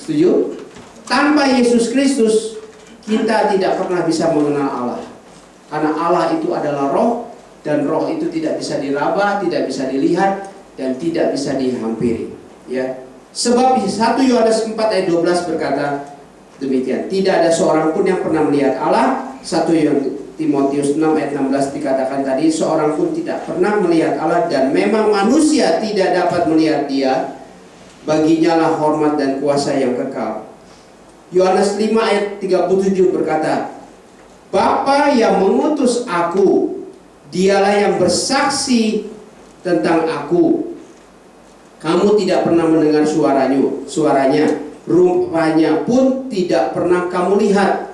Setuju? Tanpa Yesus Kristus kita tidak pernah bisa mengenal Allah. Karena Allah itu adalah roh, dan roh itu tidak bisa diraba, tidak bisa dilihat, dan tidak bisa dihampiri. Ya. Sebab 1 Yohanes 4 ayat 12 berkata demikian. Tidak ada seorang pun yang pernah melihat Allah. 1 Timotius 6 ayat 16 dikatakan tadi, seorang pun tidak pernah melihat Allah, dan memang manusia tidak dapat melihat Dia. Baginya lah hormat dan kuasa yang kekal. Yohanes 5 ayat 37 berkata, Bapa yang mengutus aku, dialah yang bersaksi tentang aku. Kamu tidak pernah mendengar suaranya, rupanya pun tidak pernah kamu lihat.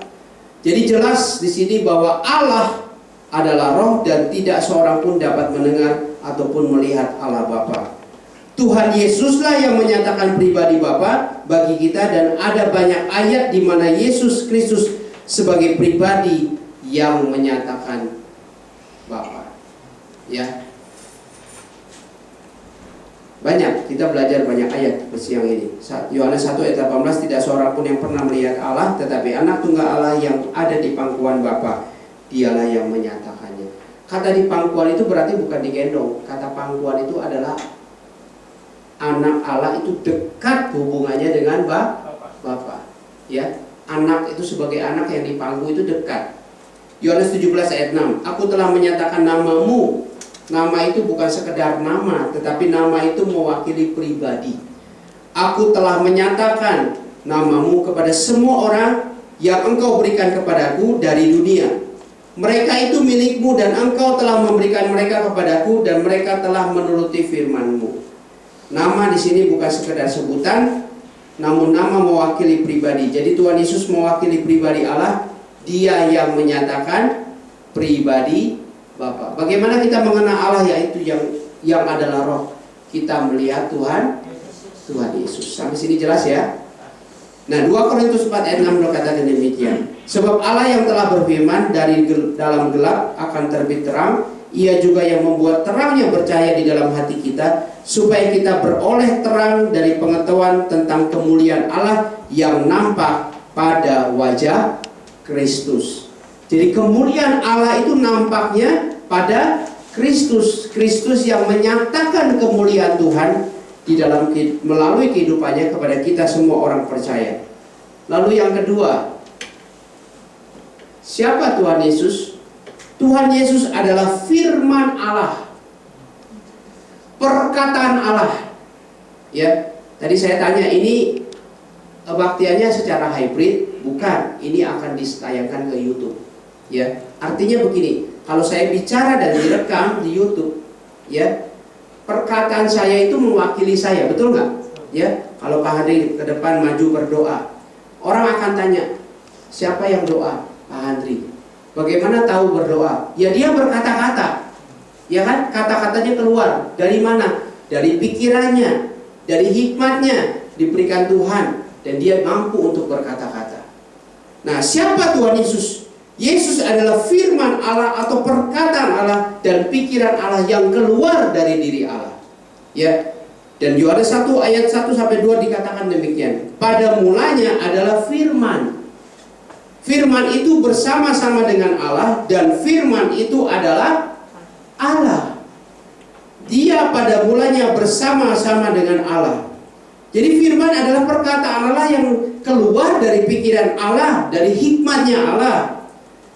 Jadi jelas di sini bahwa Allah adalah roh dan tidak seorang pun dapat mendengar ataupun melihat Allah Bapa. Tuhan Yesuslah yang menyatakan pribadi Bapa bagi kita, dan ada banyak ayat di mana Yesus Kristus sebagai pribadi yang menyatakan Bapa. Ya. Banyak, kita belajar banyak ayat siang ini. Yohanes 1 ayat 18, tidak seorang pun yang pernah melihat Allah, tetapi anak tunggal Allah yang ada di pangkuan Bapa, dialah yang menyatakannya. Kata di pangkuan itu berarti bukan digendong. Kata pangkuan itu adalah anak Allah itu dekat hubungannya dengan Bapa. Ya, anak itu sebagai anak yang dipangku itu dekat. Yohanes 17 ayat 6, aku telah menyatakan namamu. Nama itu bukan sekedar nama, tetapi nama itu mewakili pribadi. Aku telah menyatakan namamu kepada semua orang yang engkau berikan kepadaku dari dunia. Mereka itu milikmu, dan engkau telah memberikan mereka kepadaku, dan mereka telah menuruti firman-Mu. Nama di sini bukan sekedar sebutan, namun nama mewakili pribadi. Jadi Tuhan Yesus mewakili pribadi Allah. Dia yang menyatakan pribadi Bapa. Bagaimana kita mengenal Allah, yaitu yang adalah roh? Kita melihat Tuhan Yesus. Sampai sini jelas ya? Nah, 2 Korintus 4 ayat 6 berkata demikian. Sebab Allah yang telah berfirman, dari dalam gelap akan terbit terang, Ia juga yang membuat terang yang bercahaya di dalam hati kita, supaya kita beroleh terang dari pengetahuan tentang kemuliaan Allah yang nampak pada wajah Kristus. Jadi kemuliaan Allah itu nampaknya pada Kristus. Kristus yang menyatakan kemuliaan Tuhan di dalam melalui kehidupannya kepada kita semua orang percaya. Lalu yang kedua, siapa Tuhan Yesus? Tuhan Yesus adalah firman Allah, perkataan Allah. Ya, tadi saya tanya ini kebaktiannya secara hybrid, bukan. Ini akan ditayangkan ke YouTube. Ya, artinya begini, kalau saya bicara dan direkam di YouTube, ya, perkataan saya itu mewakili saya, betul nggak? Ya, kalau Pak Handri ke depan maju berdoa, orang akan tanya, siapa yang doa? Pak Handri. Bagaimana tahu berdoa? Ya dia berkata-kata, ya kan? Kata-katanya keluar dari mana? Dari pikirannya, dari hikmatnya diberikan Tuhan, dan dia mampu untuk berkata-kata. Nah, siapa Tuhan Yesus? Yesus adalah firman Allah atau perkataan Allah dan pikiran Allah yang keluar dari diri Allah. Ya. Dan Yohanes 1 ayat 1 sampai 2 dikatakan demikian. Pada mulanya adalah firman. Firman itu bersama-sama dengan Allah, dan firman itu adalah Allah. Dia pada mulanya bersama-sama dengan Allah. Jadi firman adalah perkataan Allah yang keluar dari pikiran Allah, dari hikmatnya Allah.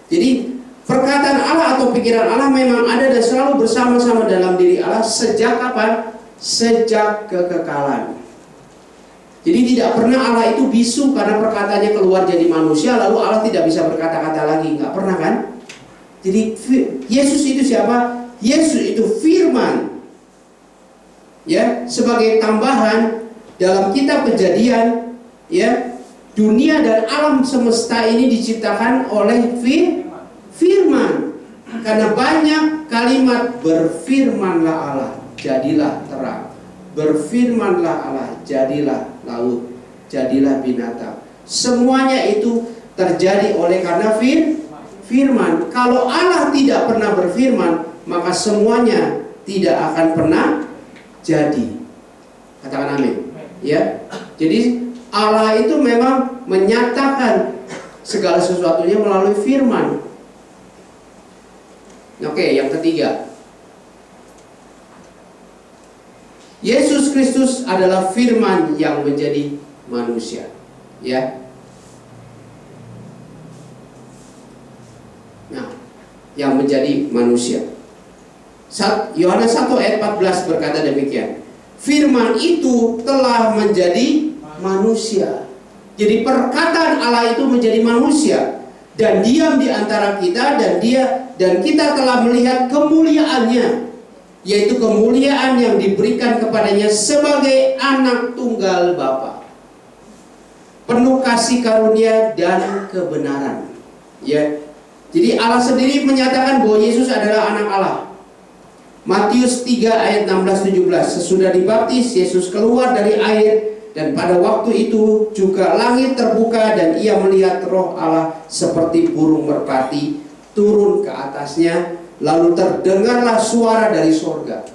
Jadi perkataan Allah atau pikiran Allah memang ada dan selalu bersama-sama dalam diri Allah sejak kapan? Sejak kekekalan. Jadi tidak pernah Allah itu bisu karena perkataannya keluar jadi manusia lalu Allah tidak bisa berkata-kata lagi, nggak pernah kan? Jadi Yesus itu siapa? Yesus itu firman. Ya, sebagai tambahan dalam kitab Kejadian, ya, dunia dan alam semesta ini diciptakan oleh firman. Karena banyak kalimat berfirmanlah Allah, jadilah terang. Berfirmanlah Allah, jadilah laut, jadilah binatang. Semuanya itu terjadi oleh karena firman. Kalau Allah tidak pernah berfirman, maka semuanya tidak akan pernah jadi. Katakan amin. Ya. Jadi Allah itu memang menyatakan segala sesuatunya melalui firman. Oke, yang ketiga, Yesus Kristus adalah firman yang menjadi manusia. Ya. Nah, yang menjadi manusia. Yohanes 1 ayat 14 berkata demikian. Firman itu telah menjadi manusia. Jadi perkataan Allah itu menjadi manusia dan diam di antara kita, dan kita telah melihat kemuliaannya, yaitu kemuliaan yang diberikan kepadanya sebagai anak tunggal Bapa, penuh kasih karunia dan kebenaran. Ya, jadi Allah sendiri menyatakan bahwa Yesus adalah anak Allah. Matius 3 ayat 16-17. Sesudah dibaptis, Yesus keluar dari air, dan pada waktu itu juga langit terbuka dan ia melihat Roh Allah seperti burung merpati turun ke atasnya. Lalu terdengarlah suara dari sorga.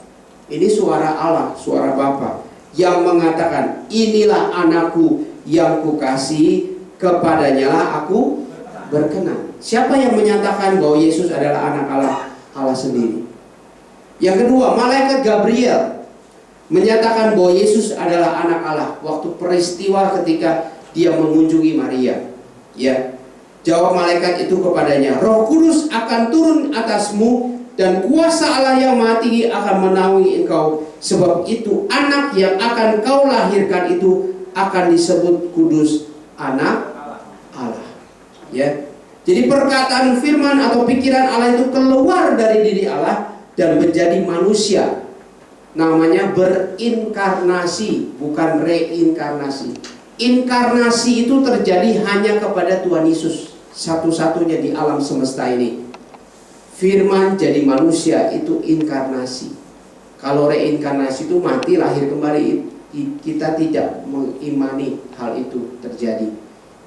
Ini suara Allah, suara Bapa, yang mengatakan, inilah anakku yang kukasihi, kepadanya lah aku berkenan. Siapa yang menyatakan bahwa Yesus adalah anak Allah? Allah sendiri. Yang kedua, malaikat Gabriel menyatakan bahwa Yesus adalah anak Allah waktu peristiwa ketika dia mengunjungi Maria. Ya. Jawab malaikat itu kepadanya, Roh Kudus akan turun atasmu dan kuasa Allah yang Maha Tinggi akan menaungi engkau. Sebab itu anak yang akan kau lahirkan itu akan disebut kudus, anak Allah. Ya. Jadi perkataan firman atau pikiran Allah itu keluar dari diri Allah dan menjadi manusia. Namanya berinkarnasi, bukan reinkarnasi. Inkarnasi itu terjadi hanya kepada Tuhan Yesus, satu-satunya di alam semesta ini. Firman jadi manusia itu inkarnasi. Kalau reinkarnasi itu mati lahir kembali, kita tidak mengimani hal itu terjadi.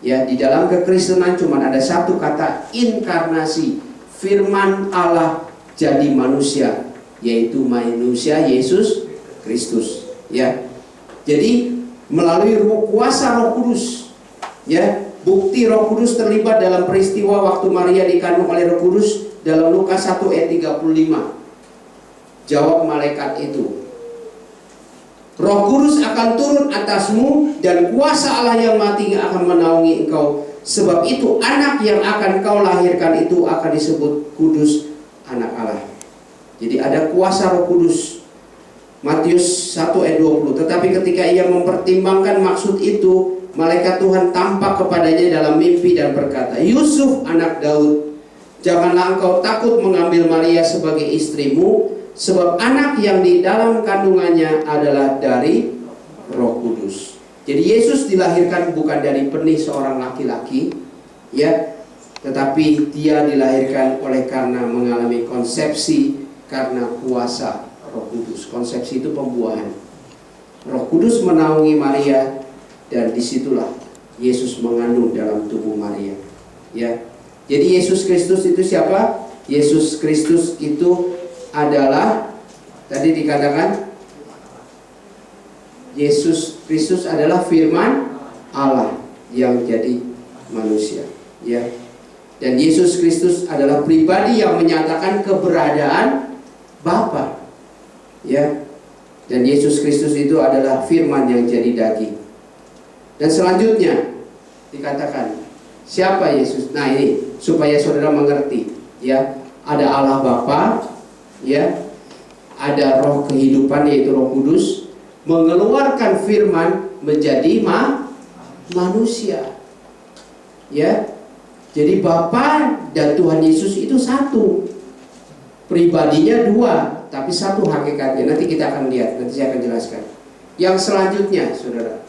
Ya, di dalam kekristenan cuma ada satu kata, inkarnasi. Firman Allah jadi manusia, yaitu manusia Yesus Kristus. Ya, jadi melalui kuasa Roh Kudus, ya, bukti Roh Kudus terlibat dalam peristiwa waktu Maria dikandung oleh Roh Kudus dalam Lukas 1 ayat 35. Jawab malaikat itu, Roh Kudus akan turun atasmu dan kuasa Allah yang Maha Tinggi akan menaungi engkau. Sebab itu anak yang akan kau lahirkan itu akan disebut kudus, anak Allah. Jadi ada kuasa Roh Kudus. Matius 1 ayat 20. Tetapi ketika ia mempertimbangkan maksud itu, malaikat Tuhan tampak kepadanya dalam mimpi dan berkata, Yusuf anak Daud, janganlah engkau takut mengambil Maria sebagai istrimu, sebab anak yang di dalam kandungannya adalah dari Roh Kudus. Jadi Yesus dilahirkan bukan dari benih seorang laki-laki, ya, tetapi dia dilahirkan oleh karena mengalami konsepsi karena kuasa Roh Kudus. Konsepsi itu pembuahan. Roh Kudus menaungi Maria dan disitulah Yesus mengandung dalam tubuh Maria. Ya, jadi Yesus Kristus itu siapa? Yesus Kristus itu adalah, tadi dikatakan Yesus Kristus adalah firman Allah yang jadi manusia, ya. Dan Yesus Kristus adalah pribadi yang menyatakan keberadaan Bapa, ya. Dan Yesus Kristus itu adalah firman yang jadi daging. Dan selanjutnya dikatakan siapa Yesus? Nah, ini supaya saudara mengerti, ya. Ada Allah Bapa, ya. Ada roh kehidupan yaitu Roh Kudus mengeluarkan firman menjadi manusia, ya. Jadi Bapa dan Tuhan Yesus itu satu, pribadinya dua, tapi satu hakikatnya. Nanti kita akan lihat, nanti saya akan jelaskan. Yang selanjutnya, saudara,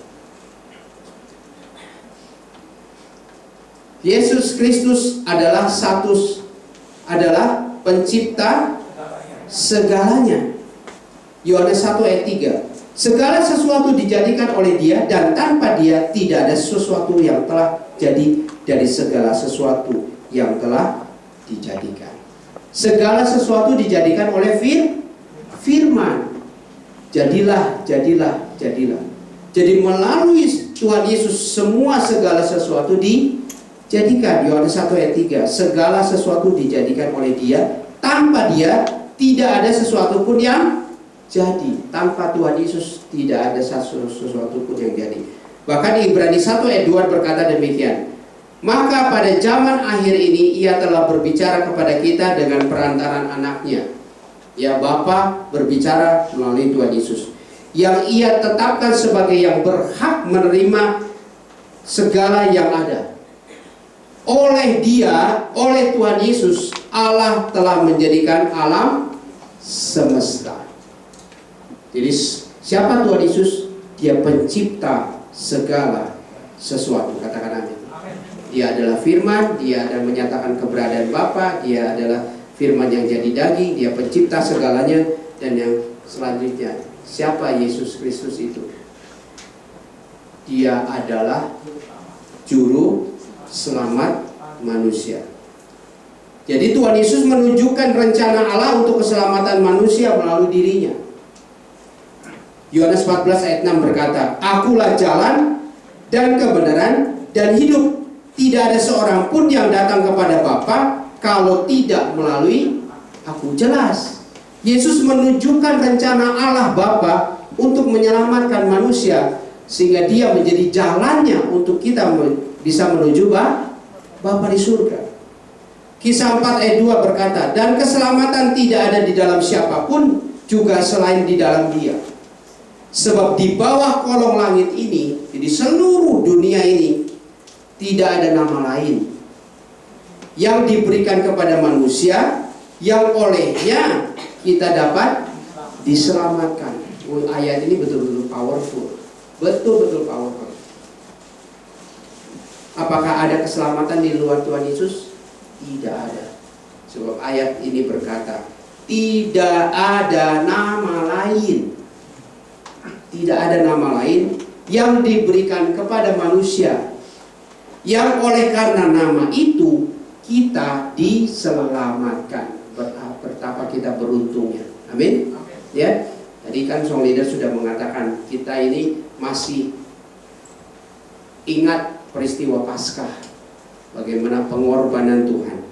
Yesus Kristus adalah adalah pencipta segalanya. Yohanes 1 ayat 3. Segala sesuatu dijadikan oleh Dia, dan tanpa Dia tidak ada sesuatu yang telah jadi dari segala sesuatu yang telah dijadikan. Segala sesuatu dijadikan oleh firman. Jadilah, jadilah, jadilah. Jadi melalui Tuhan Yesus semua segala sesuatu dijadikan. Yohanes 1 ayat 3. Segala sesuatu dijadikan oleh Dia, tanpa Dia tidak ada sesuatu pun yang jadi. Tanpa Tuhan Yesus tidak ada sesuatu pun yang jadi. Bahkan Ibrani 1 ayat 2 berkata demikian. Maka pada zaman akhir ini Ia telah berbicara kepada kita dengan perantaran anaknya. Ya, Bapa berbicara melalui Tuhan Yesus, yang Ia tetapkan sebagai yang berhak menerima segala yang ada. Oleh Dia, oleh Tuhan Yesus, Allah telah menjadikan alam semesta. Jadi siapa Tuhan Yesus? Dia pencipta segala sesuatu. Katakan amin. Dia adalah firman, Dia adalah menyatakan keberadaan Bapa, Dia adalah firman yang jadi daging, Dia pencipta segalanya. Dan yang selanjutnya, siapa Yesus Kristus itu? Dia adalah juru selamat manusia. Jadi Tuhan Yesus menunjukkan rencana Allah untuk keselamatan manusia melalui dirinya. Yohanes 14 ayat 6 berkata, Akulah jalan dan kebenaran dan hidup. Tidak ada seorang pun yang datang kepada Bapa kalau tidak melalui Aku. Jelas, Yesus menunjukkan rencana Allah Bapa untuk menyelamatkan manusia, sehingga Dia menjadi jalannya untuk kita bisa menuju Bapa di surga. Kisah 4 ayat 2 berkata, dan keselamatan tidak ada di dalam siapapun juga selain di dalam Dia. Sebab di bawah kolong langit ini, jadi seluruh dunia ini, tidak ada nama lain yang diberikan kepada manusia yang olehnya kita dapat diselamatkan. Ayat ini betul-betul powerful. Betul-betul powerful. Apakah ada keselamatan di luar Tuhan Yesus? Tidak ada. Sebab ayat ini berkata, tidak ada nama lain. Tidak ada nama lain yang diberikan kepada manusia, yang oleh karena nama itu kita diselamatkan. Betapa kita beruntungnya. Amin. Ya. Tadi kan song leader sudah mengatakan kita ini masih ingat peristiwa Paskah, bagaimana pengorbanan Tuhan.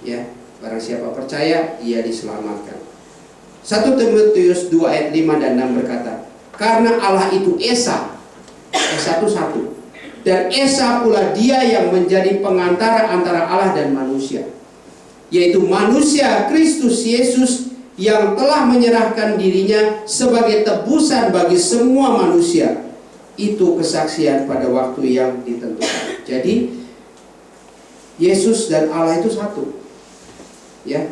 Ya, barang siapa percaya, ia diselamatkan. 1 Timotius 2 ayat 5 dan 6 berkata, karena Allah itu Esa, Esa itu satu, dan Esa pula Dia yang menjadi pengantara antara Allah dan manusia, yaitu manusia Kristus Yesus yang telah menyerahkan dirinya sebagai tebusan bagi semua manusia. Itu kesaksian pada waktu yang ditentukan. Jadi Yesus dan Allah itu satu. Ya.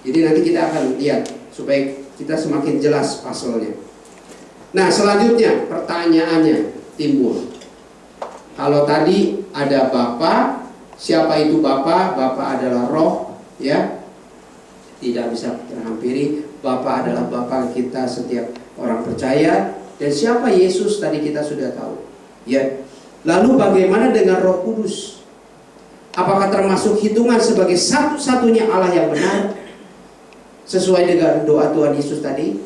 Jadi nanti kita akan lihat supaya kita semakin jelas pasalnya. Nah, selanjutnya pertanyaannya timbul. Kalau tadi ada Bapa, siapa itu Bapa? Bapa adalah Roh, ya. Tidak bisa terhampiri. Bapa adalah Bapa kita setiap orang percaya. Dan siapa Yesus tadi kita sudah tahu, ya. Lalu bagaimana dengan Roh Kudus? Apakah termasuk hitungan sebagai satu-satunya Allah yang benar? Sesuai dengan doa Tuhan Yesus tadi,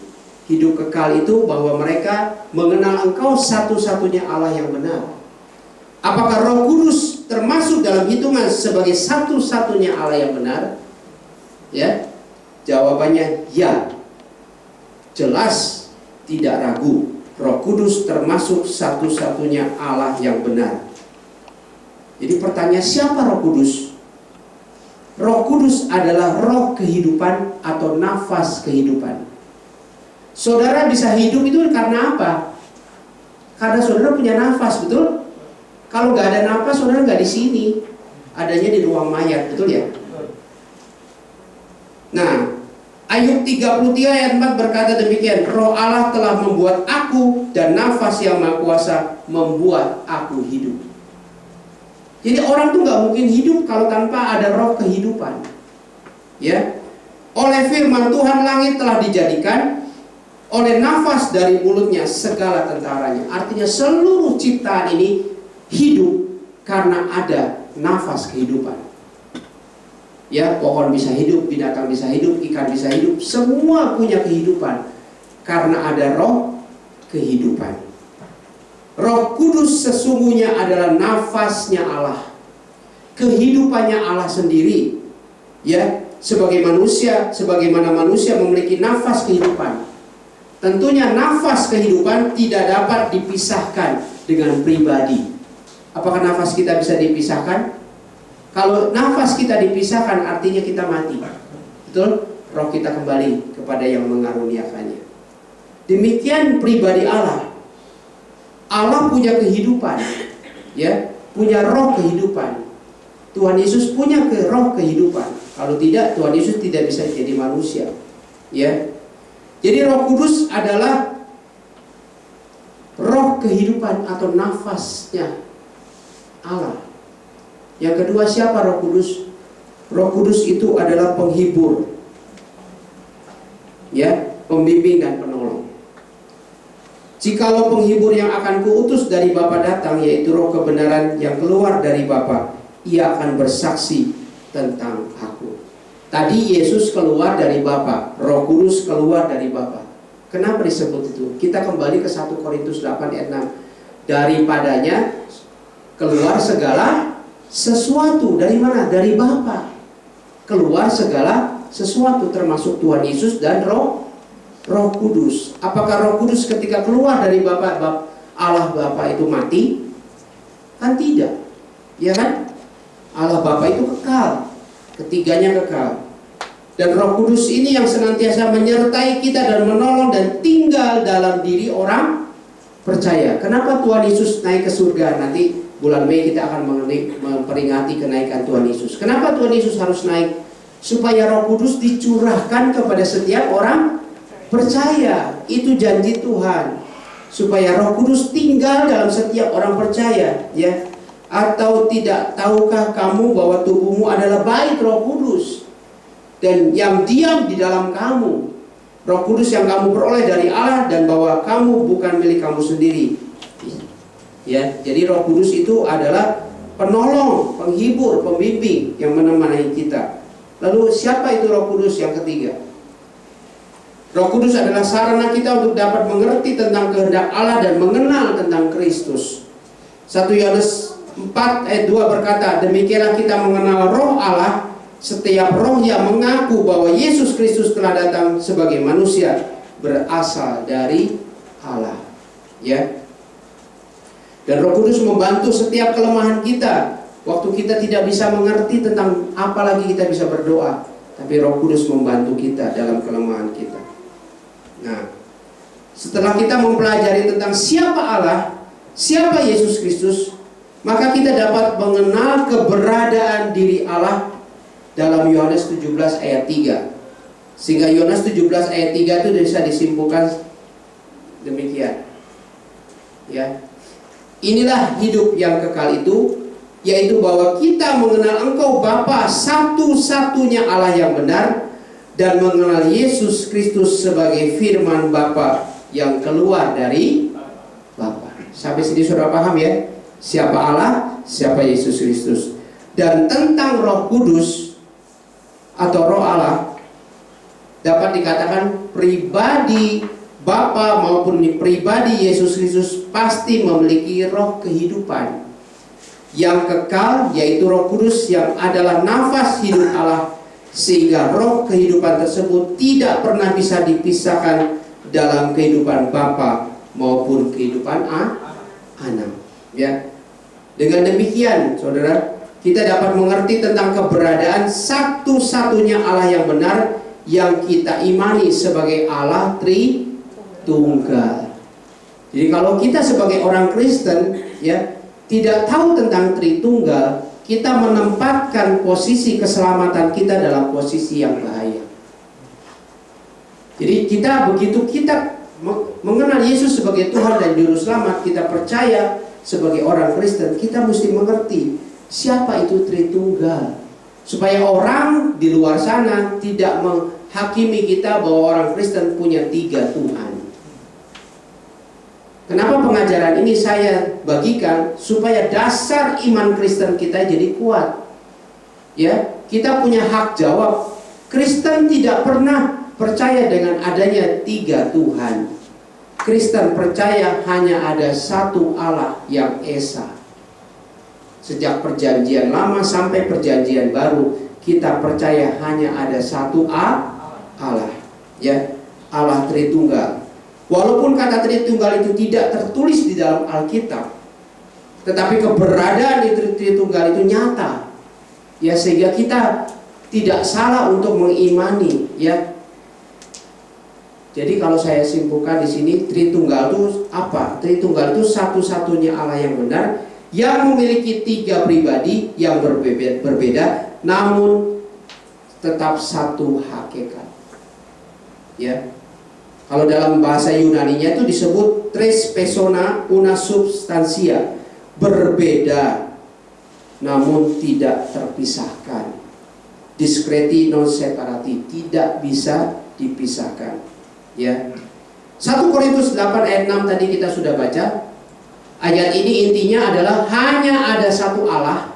hidup kekal itu bahwa mereka mengenal Engkau satu-satunya Allah yang benar. Apakah Roh Kudus termasuk dalam hitungan sebagai satu-satunya Allah yang benar? Ya, jawabannya ya. Jelas, tidak ragu. Roh Kudus termasuk satu-satunya Allah yang benar. Jadi pertanyaan, siapa Roh Kudus? Roh Kudus adalah roh kehidupan atau nafas kehidupan. Saudara bisa hidup itu karena apa? Karena saudara punya nafas, betul? Kalau nggak ada nafas, saudara nggak di sini, adanya di ruang mayat, betul ya? Nah, Ayub 33 ayat 4 berkata demikian, Roh Allah telah membuat aku dan nafas yang Maha Kuasa membuat aku hidup. Jadi orang tuh nggak mungkin hidup kalau tanpa ada roh kehidupan. Ya, oleh firman Tuhan langit telah dijadikan, oleh nafas dari mulutnya segala tentaranya. Artinya seluruh ciptaan ini hidup karena ada nafas kehidupan. Ya, pohon bisa hidup, binatang bisa hidup, ikan bisa hidup, semua punya kehidupan karena ada roh kehidupan. Roh Kudus sesungguhnya adalah nafasnya Allah, kehidupannya Allah sendiri. Ya, sebagai manusia, sebagaimana manusia memiliki nafas kehidupan, tentunya nafas kehidupan tidak dapat dipisahkan dengan pribadi. Apakah nafas kita bisa dipisahkan? Kalau nafas kita dipisahkan artinya kita mati. Betul? Roh kita kembali kepada yang mengaruniakannya. Demikian pribadi Allah. Allah punya kehidupan, ya, punya roh kehidupan. Tuhan Yesus punya roh kehidupan. Kalau tidak, Tuhan Yesus tidak bisa jadi manusia. Ya. Jadi Roh Kudus adalah roh kehidupan atau nafasnya Allah. Yang kedua, siapa Roh Kudus? Roh Kudus itu adalah penghibur, ya, pembimbing dan penolong. Jikalau penghibur yang akan kuutus dari Bapa datang, yaitu Roh kebenaran yang keluar dari Bapa, ia akan bersaksi tentang aku. Tadi Yesus keluar dari Bapa, Roh Kudus keluar dari Bapa. Kenapa disebut itu? Kita kembali ke 1 Korintus 8 ayat 6. Daripadanya keluar segala sesuatu. Dari mana? Dari Bapa. Keluar segala sesuatu, termasuk Tuhan Yesus dan Roh Kudus. Apakah Roh Kudus ketika keluar dari Bapa, Allah Bapa itu mati? Kan tidak. Ya kan? Allah Bapa itu kekal. Ketiganya kekal. Dan Roh Kudus ini yang senantiasa menyertai kita dan menolong dan tinggal dalam diri orang percaya. Kenapa Tuhan Yesus naik ke surga? Nanti bulan Mei kita akan memperingati kenaikan Tuhan Yesus. Kenapa Tuhan Yesus harus naik? Supaya Roh Kudus dicurahkan kepada setiap orang percaya. Itu janji Tuhan. Supaya Roh Kudus tinggal dalam setiap orang percaya, ya. Atau tidak tahukah kamu bahwa tubuhmu adalah bait Roh Kudus dan yang diam di dalam kamu, Roh Kudus yang kamu peroleh dari Allah, dan bahwa kamu bukan milik kamu sendiri. Ya, jadi Roh Kudus itu adalah penolong, penghibur, pembimbing yang menemani kita. Lalu siapa itu Roh Kudus yang ketiga? Roh Kudus adalah sarana kita untuk dapat mengerti tentang kehendak Allah dan mengenal tentang Kristus. 1 Yohanes 4 ayat 2 berkata, demikianlah kita mengenal Roh Allah. Setiap roh yang mengaku bahwa Yesus Kristus telah datang sebagai manusia berasal dari Allah. Ya. Dan Roh Kudus membantu setiap kelemahan kita. Waktu kita tidak bisa mengerti tentang apa lagi kita bisa berdoa. tapi Roh Kudus membantu kita dalam kelemahan kita. Nah, setelah kita mempelajari tentang siapa Allah, siapa Yesus Kristus, maka kita dapat mengenal keberadaan diri Allah dalam Yohanes 17 ayat 3. Sehingga Yohanes 17 ayat 3 itu bisa disimpulkan demikian. Ya. Inilah hidup yang kekal itu, yaitu bahwa kita mengenal Engkau Bapa, satu-satunya Allah yang benar, dan mengenal Yesus Kristus sebagai firman Bapa yang keluar dari Bapa. Sampai sini sudah paham ya? Siapa Allah, siapa Yesus Kristus. Dan tentang Roh Kudus atau Roh Allah, dapat dikatakan pribadi Bapa maupun pribadi Yesus Kristus pasti memiliki roh kehidupan yang kekal, yaitu Roh Kudus yang adalah nafas hidup Allah, sehingga roh kehidupan tersebut tidak pernah bisa dipisahkan dalam kehidupan Bapa maupun kehidupan Anak. Ya. Dengan demikian, saudara, kita dapat mengerti tentang keberadaan satu-satunya Allah yang benar yang kita imani sebagai Allah Tritunggal. Jadi kalau kita sebagai orang Kristen ya tidak tahu tentang Tritunggal, kita menempatkan posisi keselamatan kita dalam posisi yang bahaya. Jadi begitu kita mengenal Yesus sebagai Tuhan dan Juru Selamat, kita percaya sebagai orang Kristen, kita mesti mengerti siapa itu Tritunggal, supaya orang di luar sana tidak menghakimi kita bahwa orang Kristen punya 3 Tuhan. Kenapa pengajaran ini saya bagikan? Supaya dasar iman Kristen kita jadi kuat. Ya, kita punya hak jawab. Kristen tidak pernah percaya dengan adanya 3 Tuhan. Kristen percaya hanya ada satu Allah yang esa. Sejak perjanjian lama sampai perjanjian baru, kita percaya hanya ada satu Allah. Ya, Allah Tritunggal. Walaupun kata Tritunggal itu tidak tertulis di dalam Alkitab, tetapi keberadaan di Tritunggal itu nyata. Ya, sehingga kita tidak salah untuk mengimani, ya. Jadi kalau saya simpulkan di sini, Tritunggal itu apa? Tritunggal itu satu-satunya Allah yang benar, yang memiliki 3 pribadi yang berbeda, namun tetap satu hakikat. Ya. Kalau dalam bahasa Yunaninya itu disebut tres persona una substantia, berbeda namun tidak terpisahkan. Discreti non separati, tidak bisa dipisahkan. Ya. 1 Korintus 8 ayat 6 tadi kita sudah baca. Ayat ini intinya adalah hanya ada satu Allah,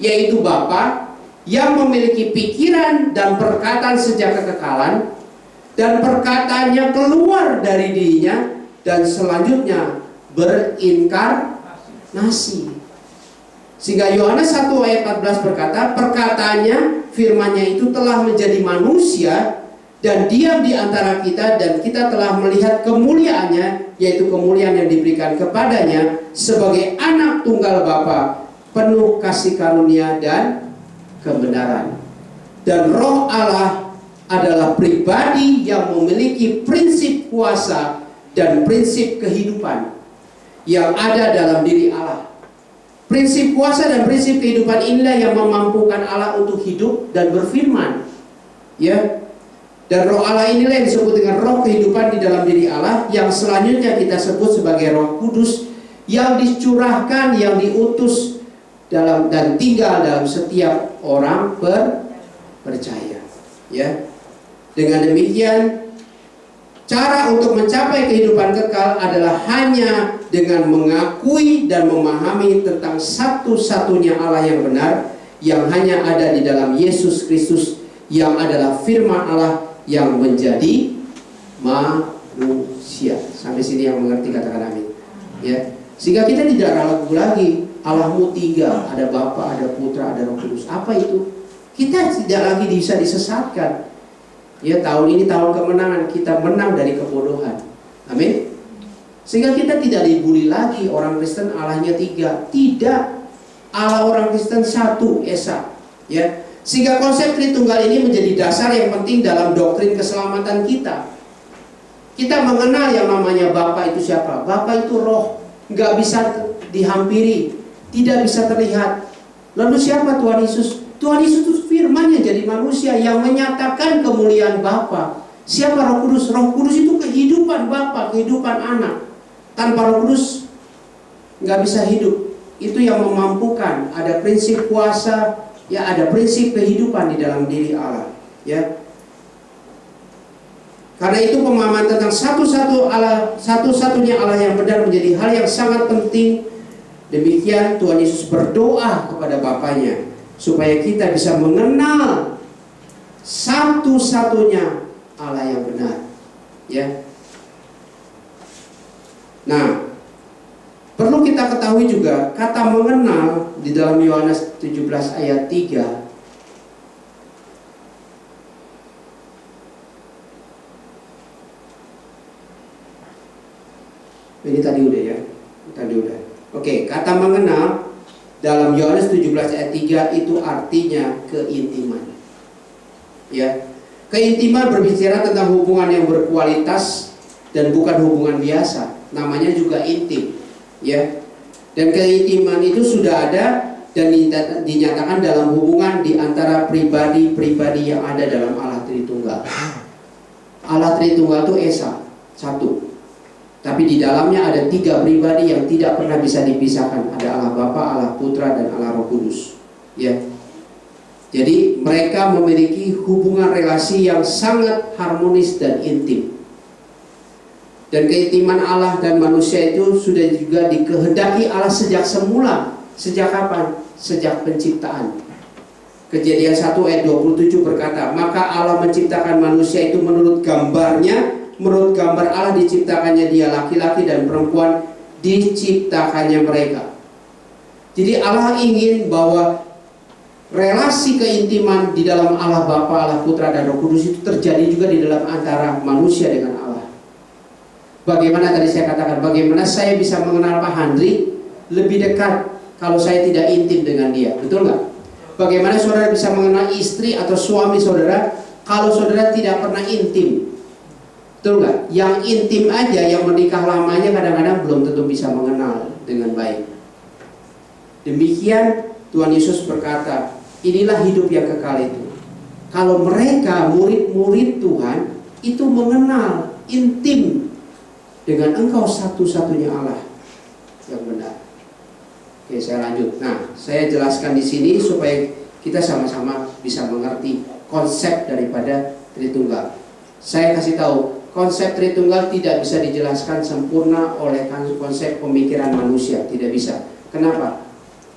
yaitu Bapa, yang memiliki pikiran dan perkataan sejak kekekalan, dan perkataannya keluar dari dirinya dan selanjutnya berinkarnasi. Sehingga Yohanes 1 ayat 14 berkata, perkataannya, firmannya itu telah menjadi manusia dan diam di antara kita, dan kita telah melihat kemuliaannya, yaitu kemuliaan yang diberikan kepadanya sebagai anak tunggal Bapa, penuh kasih karunia dan kebenaran. Dan Roh Allah adalah pribadi yang memiliki prinsip kuasa dan prinsip kehidupan yang ada dalam diri Allah. Prinsip kuasa dan prinsip kehidupan inilah yang memampukan Allah untuk hidup dan berfirman. Ya. Dan Roh Allah inilah yang disebut dengan roh kehidupan di dalam diri Allah, yang selanjutnya kita sebut sebagai Roh Kudus, yang dicurahkan, yang diutus dalam dan tinggal dalam setiap orang percaya. Ya. Dengan demikian, cara untuk mencapai kehidupan kekal adalah hanya dengan mengakui dan memahami tentang satu-satunya Allah yang benar, yang hanya ada di dalam Yesus Kristus, yang adalah firman Allah yang menjadi manusia. Sampai sini yang mengerti katakan amin. Ya. Sehingga kita tidak ragu lagi, Allahmu 3, ada Bapa, ada Putra, ada Roh Kudus. Apa itu? Kita tidak lagi bisa disesatkan. Ya, tahun ini tahun kemenangan, kita menang dari kebodohan. Amin. Sehingga kita tidak dibully lagi orang Kristen Allahnya 3. Tidak. Allah orang Kristen 1 esa. Ya. Sehingga konsep Tritunggal ini menjadi dasar yang penting dalam doktrin keselamatan kita. Kita mengenal yang namanya Bapa itu siapa? Bapa itu roh, nggak bisa dihampiri, tidak bisa terlihat. Lalu siapa Tuhan Yesus? Tuhan Yesus itu firman yang jadi manusia yang menyatakan kemuliaan Bapa. Siapa Roh Kudus? Roh Kudus itu kehidupan Bapa, kehidupan anak. Tanpa Roh Kudus nggak bisa hidup. Itu yang memampukan. Ada prinsip kuasa, ya ada prinsip kehidupan di dalam diri Allah. Ya. Karena itu pemahaman tentang satu-satunya Allah yang benar menjadi hal yang sangat penting. Demikian Tuhan Yesus berdoa kepada Bapanya supaya kita bisa mengenal satu-satunya Allah yang benar. Ya. Nah, perlu kita ketahui juga kata mengenal di dalam Yohanes 17 ayat 3. Ini tadi udah ya. Tadi udah. Oke, kata mengenal dalam Yohanes 17 ayat 3 itu artinya keintiman. Ya. Keintiman berbicara tentang hubungan yang berkualitas dan bukan hubungan biasa. Namanya juga intim. Ya, dan keintiman itu sudah ada dan dinyatakan dalam hubungan di antara pribadi-pribadi yang ada dalam Allah Tritunggal. Allah Tritunggal itu Esa, satu. Tapi di dalamnya ada 3 pribadi yang tidak pernah bisa dipisahkan. Ada Allah Bapa, Allah Putra, dan Allah Roh Kudus. Ya. Jadi mereka memiliki hubungan relasi yang sangat harmonis dan intim. Dan keintiman Allah dan manusia itu sudah juga dikehendaki Allah sejak semula. Sejak kapan? Sejak penciptaan. Kejadian 1 ayat 27 berkata, maka Allah menciptakan manusia itu menurut gambarnya. Menurut gambar Allah diciptakannya dia, laki-laki dan perempuan diciptakannya mereka. Jadi Allah ingin bahwa relasi keintiman di dalam Allah Bapa, Allah Putra, dan Roh Kudus itu terjadi juga di dalam antara manusia dengan Allah. Bagaimana tadi saya katakan, bagaimana saya bisa mengenal Pak Handri lebih dekat kalau saya tidak intim dengan dia, betul nggak? Bagaimana saudara bisa mengenal istri atau suami saudara kalau saudara tidak pernah intim, betul nggak? Yang intim aja, yang menikah lamanya kadang-kadang belum tentu bisa mengenal dengan baik. Demikian Tuhan Yesus berkata, inilah hidup yang kekal itu. Kalau mereka murid-murid Tuhan itu mengenal intim dengan engkau satu-satunya Allah yang benar. Oke, saya lanjut. Nah, saya jelaskan di sini supaya kita sama-sama bisa mengerti konsep daripada Tritunggal. Saya kasih tahu, konsep Tritunggal tidak bisa dijelaskan sempurna oleh konsep pemikiran manusia, tidak bisa. Kenapa?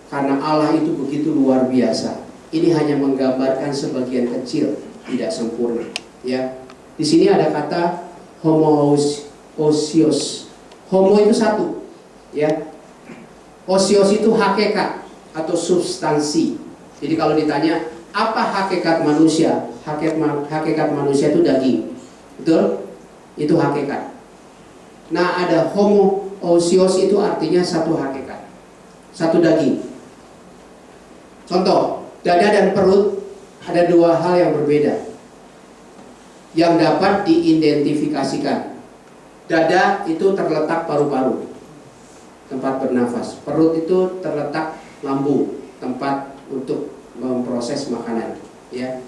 Karena Allah itu begitu luar biasa. Ini hanya menggambarkan sebagian kecil, tidak sempurna. Ya, di sini ada kata homoousios. Homo itu satu, ya. Osios itu hakikat atau substansi. Jadi kalau ditanya apa hakikat manusia, hakikat manusia itu daging, betul? Itu hakikat. Nah, ada homoousios itu artinya satu hakikat, satu daging. Contoh, dada dan perut ada 2 hal yang berbeda yang dapat diidentifikasikan. Dada itu terletak paru-paru, tempat bernafas. Perut itu terletak lambung, tempat untuk memproses makanan. Ya.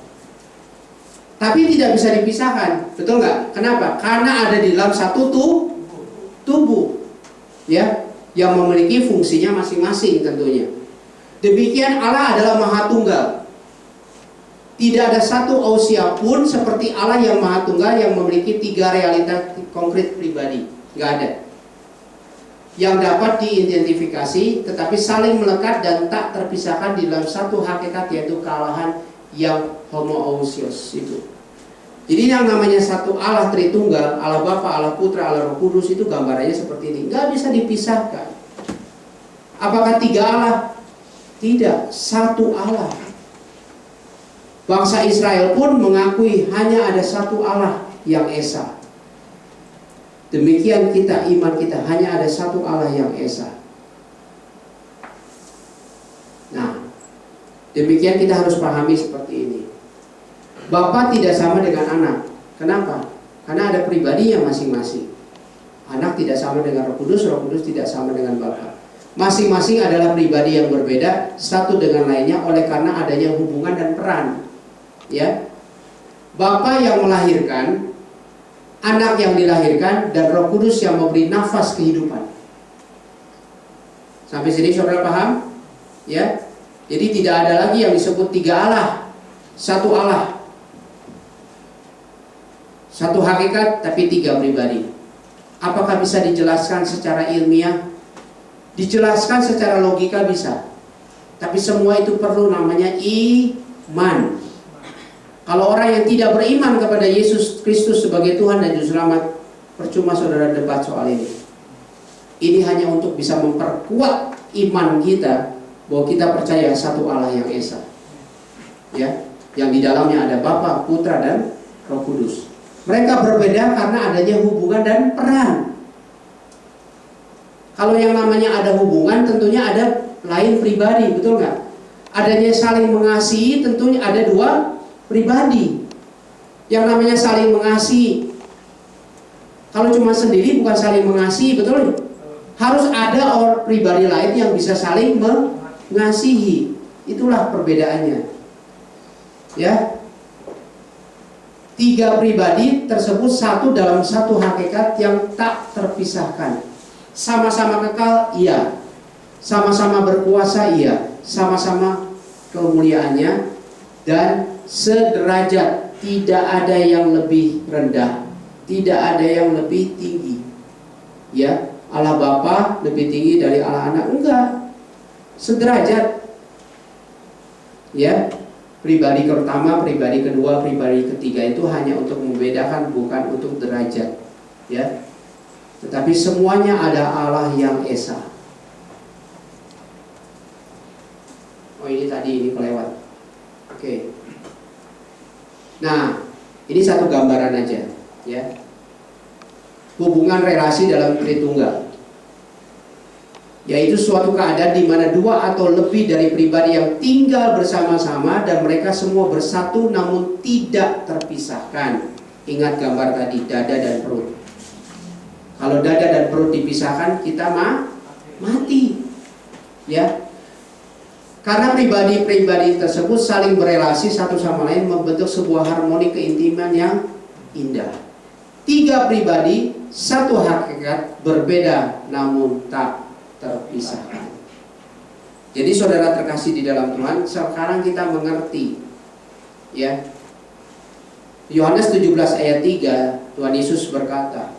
Tapi tidak bisa dipisahkan, betul nggak? Kenapa? Karena ada di dalam satu tubuh, ya, yang memiliki fungsinya masing-masing tentunya. Demikian Allah adalah Maha Tunggal. Tidak ada satu ousia pun seperti Allah yang Maha Tunggal yang memiliki 3 realitas konkret pribadi. Nggak ada. Yang dapat diidentifikasi tetapi saling melekat dan tak terpisahkan di dalam satu hakikat, yaitu kealahan yang homoousios itu. Jadi yang namanya satu Allah Tritunggal, Allah Bapa, Allah Putra, Allah Roh Kudus itu gambarannya seperti ini. Nggak bisa dipisahkan. Apakah 3 Allah? Tidak, satu Allah. Bangsa Israel pun mengakui hanya ada satu Allah yang Esa. Demikian kita, iman kita hanya ada satu Allah yang Esa. Nah, Demikian kita harus pahami seperti ini. Bapa tidak sama dengan anak. Kenapa? Karena ada pribadinya masing-masing. Anak tidak sama dengan Roh Kudus tidak sama dengan Bapa. Masing-masing adalah pribadi yang berbeda satu dengan lainnya oleh karena adanya hubungan dan peran. Ya, Bapa yang melahirkan, anak yang dilahirkan, dan Roh Kudus yang memberi nafas kehidupan. Sampai sini saudara paham? Ya, jadi tidak ada lagi yang disebut tiga Allah, satu Allah, satu hakikat tapi tiga pribadi. Apakah bisa dijelaskan secara ilmiah? Dijelaskan secara logika bisa, tapi semua itu perlu namanya iman. Kalau orang yang tidak beriman kepada Yesus Kristus sebagai Tuhan dan Juru Selamat, percuma saudara debat soal ini. Ini hanya untuk bisa memperkuat iman kita bahwa kita percaya satu Allah yang esa, ya, yang di dalamnya ada Bapa, Putra, dan Roh Kudus. Mereka berbeda karena adanya hubungan dan peran. Kalau yang namanya ada hubungan, tentunya ada lain pribadi, betul nggak? Adanya saling mengasihi, tentunya ada dua pribadi. Yang namanya saling mengasihi, kalau cuma sendiri bukan saling mengasihi, betul? Harus ada orang pribadi lain yang bisa saling mengasihi. Itulah perbedaannya. Ya, tiga pribadi tersebut satu dalam satu hakikat yang tak terpisahkan. Sama-sama kekal, iya. Sama-sama berkuasa, iya. Sama-sama kemuliaannya dan sederajat. Tidak ada yang lebih rendah, tidak ada yang lebih tinggi. Ya, Allah Bapa lebih tinggi dari Allah Anak, enggak. Sederajat. Ya, pribadi pertama, pribadi kedua, pribadi ketiga itu hanya untuk membedakan, bukan untuk derajat. Ya, tetapi semuanya ada Allah yang esa. Oh, ini tadi ini kelewat. Oke. Nah, ini satu gambaran aja, ya. Hubungan relasi dalam Tritunggal, yaitu suatu keadaan di mana dua atau lebih dari pribadi yang tinggal bersama-sama dan mereka semua bersatu namun tidak terpisahkan. Ingat gambar tadi, dada dan perut. Kalau dada dan perut dipisahkan, kita mati. Ya. Karena pribadi-pribadi tersebut saling berelasi satu sama lain membentuk sebuah harmoni keintiman yang indah. Tiga pribadi, satu hakikat, berbeda namun tak terpisahkan. Jadi saudara terkasih di dalam Tuhan, sekarang kita mengerti, ya. Yohanes 17 ayat 3, Tuhan Yesus berkata,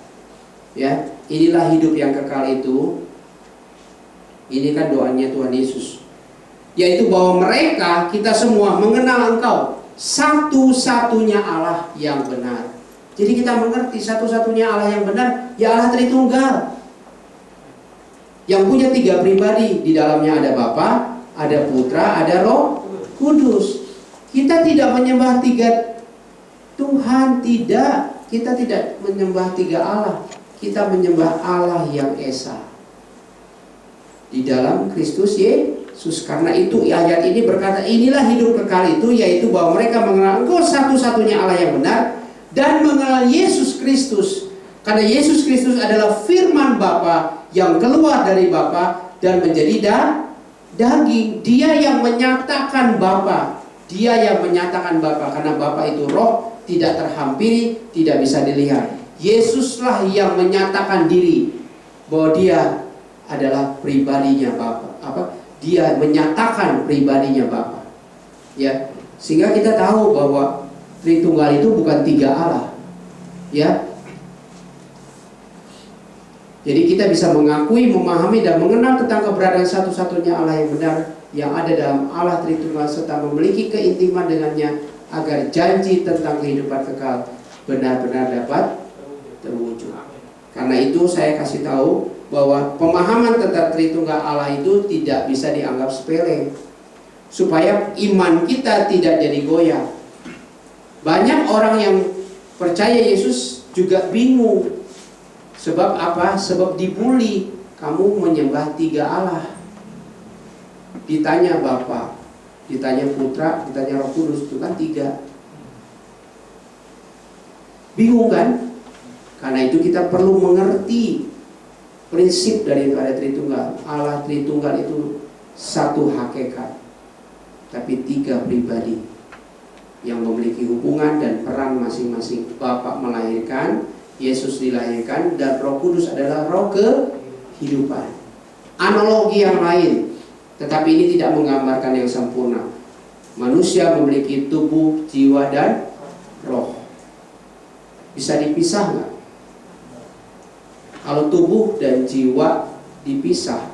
ya, inilah hidup yang kekal itu. Ini kan doanya Tuhan Yesus, yaitu bahwa mereka, kita semua mengenal Engkau, satu-satunya Allah yang benar. Jadi kita mengerti satu-satunya Allah yang benar, ya Allah Tritunggal, yang punya tiga pribadi. Di dalamnya ada Bapa, ada Putra, ada Roh Kudus. Kita tidak menyembah tiga Tuhan, tidak. Kita tidak menyembah tiga Allah. Kita menyembah Allah yang esa di dalam Kristus Yesus. Karena itu ayat ini berkata, inilah hidup kekal itu, yaitu bahwa mereka mengenal Engkau satu-satunya Allah yang benar dan mengenal Yesus Kristus. Karena Yesus Kristus adalah firman Bapa yang keluar dari Bapa dan menjadi daging. Dia yang menyatakan Bapa. Dia yang menyatakan Bapa, karena Bapa itu roh, tidak terhampiri, tidak bisa dilihat. Yesuslah yang menyatakan diri bahwa dia adalah pribadinya Bapa. Dia menyatakan pribadinya Bapa. Ya, sehingga kita tahu bahwa Tritunggal itu bukan tiga Allah. Ya. Jadi kita bisa mengakui, memahami dan mengenal tentang keberadaan satu-satunya Allah yang benar yang ada dalam Allah Tritunggal serta memiliki keintiman dengannya agar janji tentang kehidupan kekal benar-benar dapat terwujud. Karena itu saya kasih tahu bahwa pemahaman tentang Tritunggal Allah itu tidak bisa dianggap sepele, supaya iman kita tidak jadi goyah. Banyak orang yang percaya Yesus juga bingung. Sebab apa? Sebab dibully, kamu menyembah tiga Allah. Ditanya Bapa, ditanya Putra, ditanya Roh Kudus, itu kan 3. Bingung kan? Karena itu kita perlu mengerti prinsip daripada Tritunggal. Allah Tritunggal itu satu hakikat, tapi 3 pribadi yang memiliki hubungan dan peran masing-masing. Bapa melahirkan, Yesus dilahirkan, dan Roh Kudus adalah roh kehidupan. Analogi yang lain, tetapi ini tidak menggambarkan yang sempurna. Manusia memiliki tubuh, jiwa, dan roh. Bisa dipisah nggak? Kalau tubuh dan jiwa dipisah,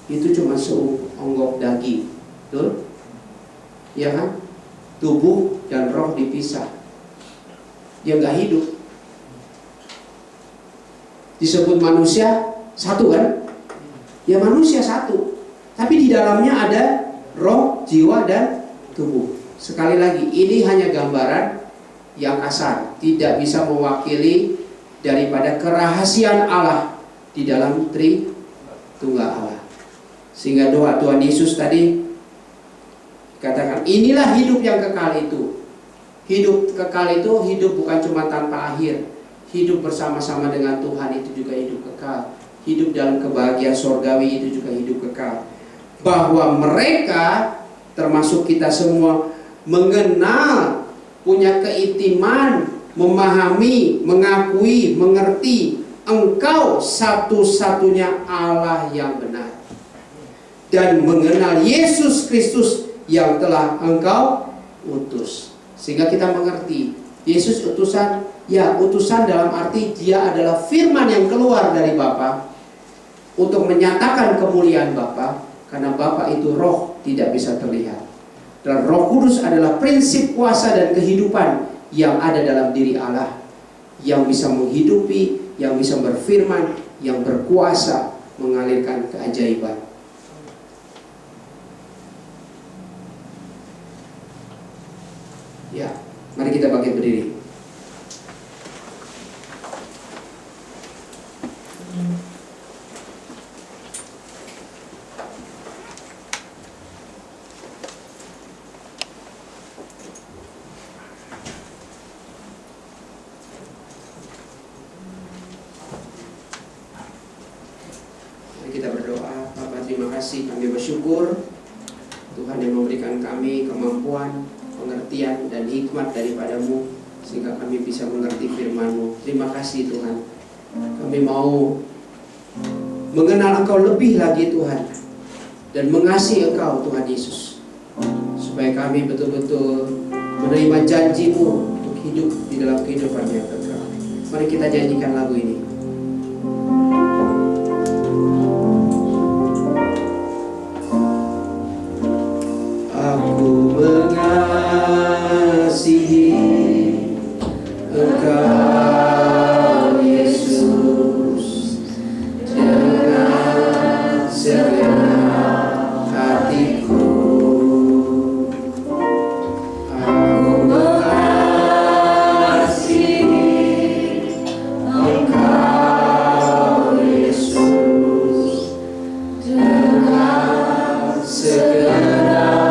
itu cuma seonggok daging, betul? Ya kan? Tubuh dan roh dipisah, dia nggak hidup. Disebut manusia satu kan? Ya manusia satu, tapi di dalamnya ada roh, jiwa, dan tubuh. Sekali lagi, ini hanya gambaran yang kasar, tidak bisa mewakili daripada kerahasiaan Allah di dalam Tritunggal Allah. Sehingga doa Tuhan Yesus tadi katakan, inilah hidup yang kekal itu. Hidup kekal itu hidup bukan cuma tanpa akhir. Hidup bersama-sama dengan Tuhan itu juga hidup kekal. Hidup dalam kebahagiaan sorgawi itu juga hidup kekal. Bahwa mereka termasuk kita semua mengenal, punya keintiman, memahami, mengakui, mengerti Engkau satu-satunya Allah yang benar, dan mengenal Yesus Kristus yang telah Engkau utus. Sehingga kita mengerti Yesus utusan, ya utusan dalam arti dia adalah firman yang keluar dari Bapa untuk menyatakan kemuliaan Bapa, karena Bapa itu roh, tidak bisa terlihat. Dan Roh Kudus adalah prinsip kuasa dan kehidupan yang ada dalam diri Allah, yang bisa menghidupi, yang bisa berfirman, yang berkuasa mengalirkan keajaiban. Ya, mari kita bangkit berdiri. Kita berdoa. Bapa, terima kasih, kami bersyukur Tuhan yang memberikan kami kemampuan, pengertian, dan hikmat daripada-Mu, sehingga kami bisa mengerti firman-Mu. Terima kasih Tuhan. Kami mau mengenal Engkau lebih lagi Tuhan, dan mengasihi Engkau Tuhan Yesus, supaya kami betul-betul menerima janji-Mu untuk hidup di dalam kehidupan yang kekal. Mari kita janjikan lagu ini. Aku mengasihi Engkau Yesus dengan segenap hatiku. Aku mengasihi Engkau Yesus dengan segenap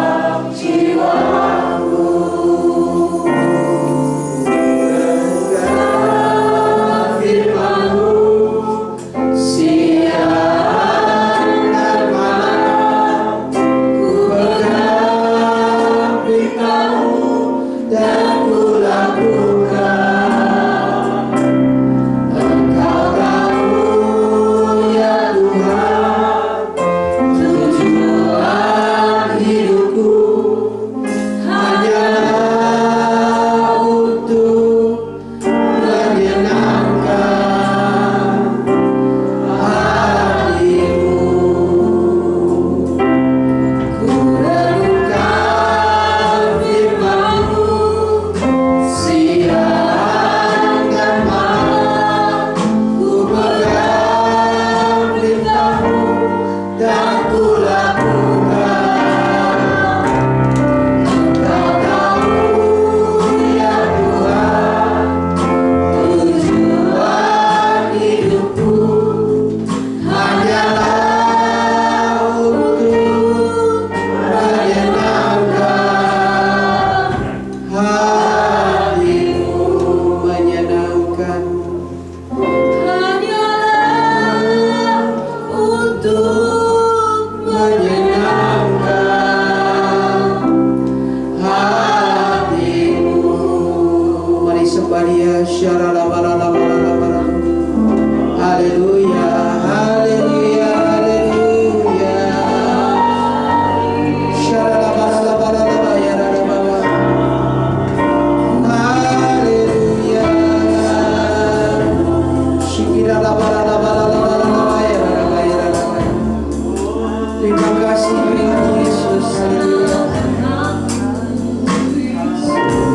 Terima kasih Tuhan Yesus.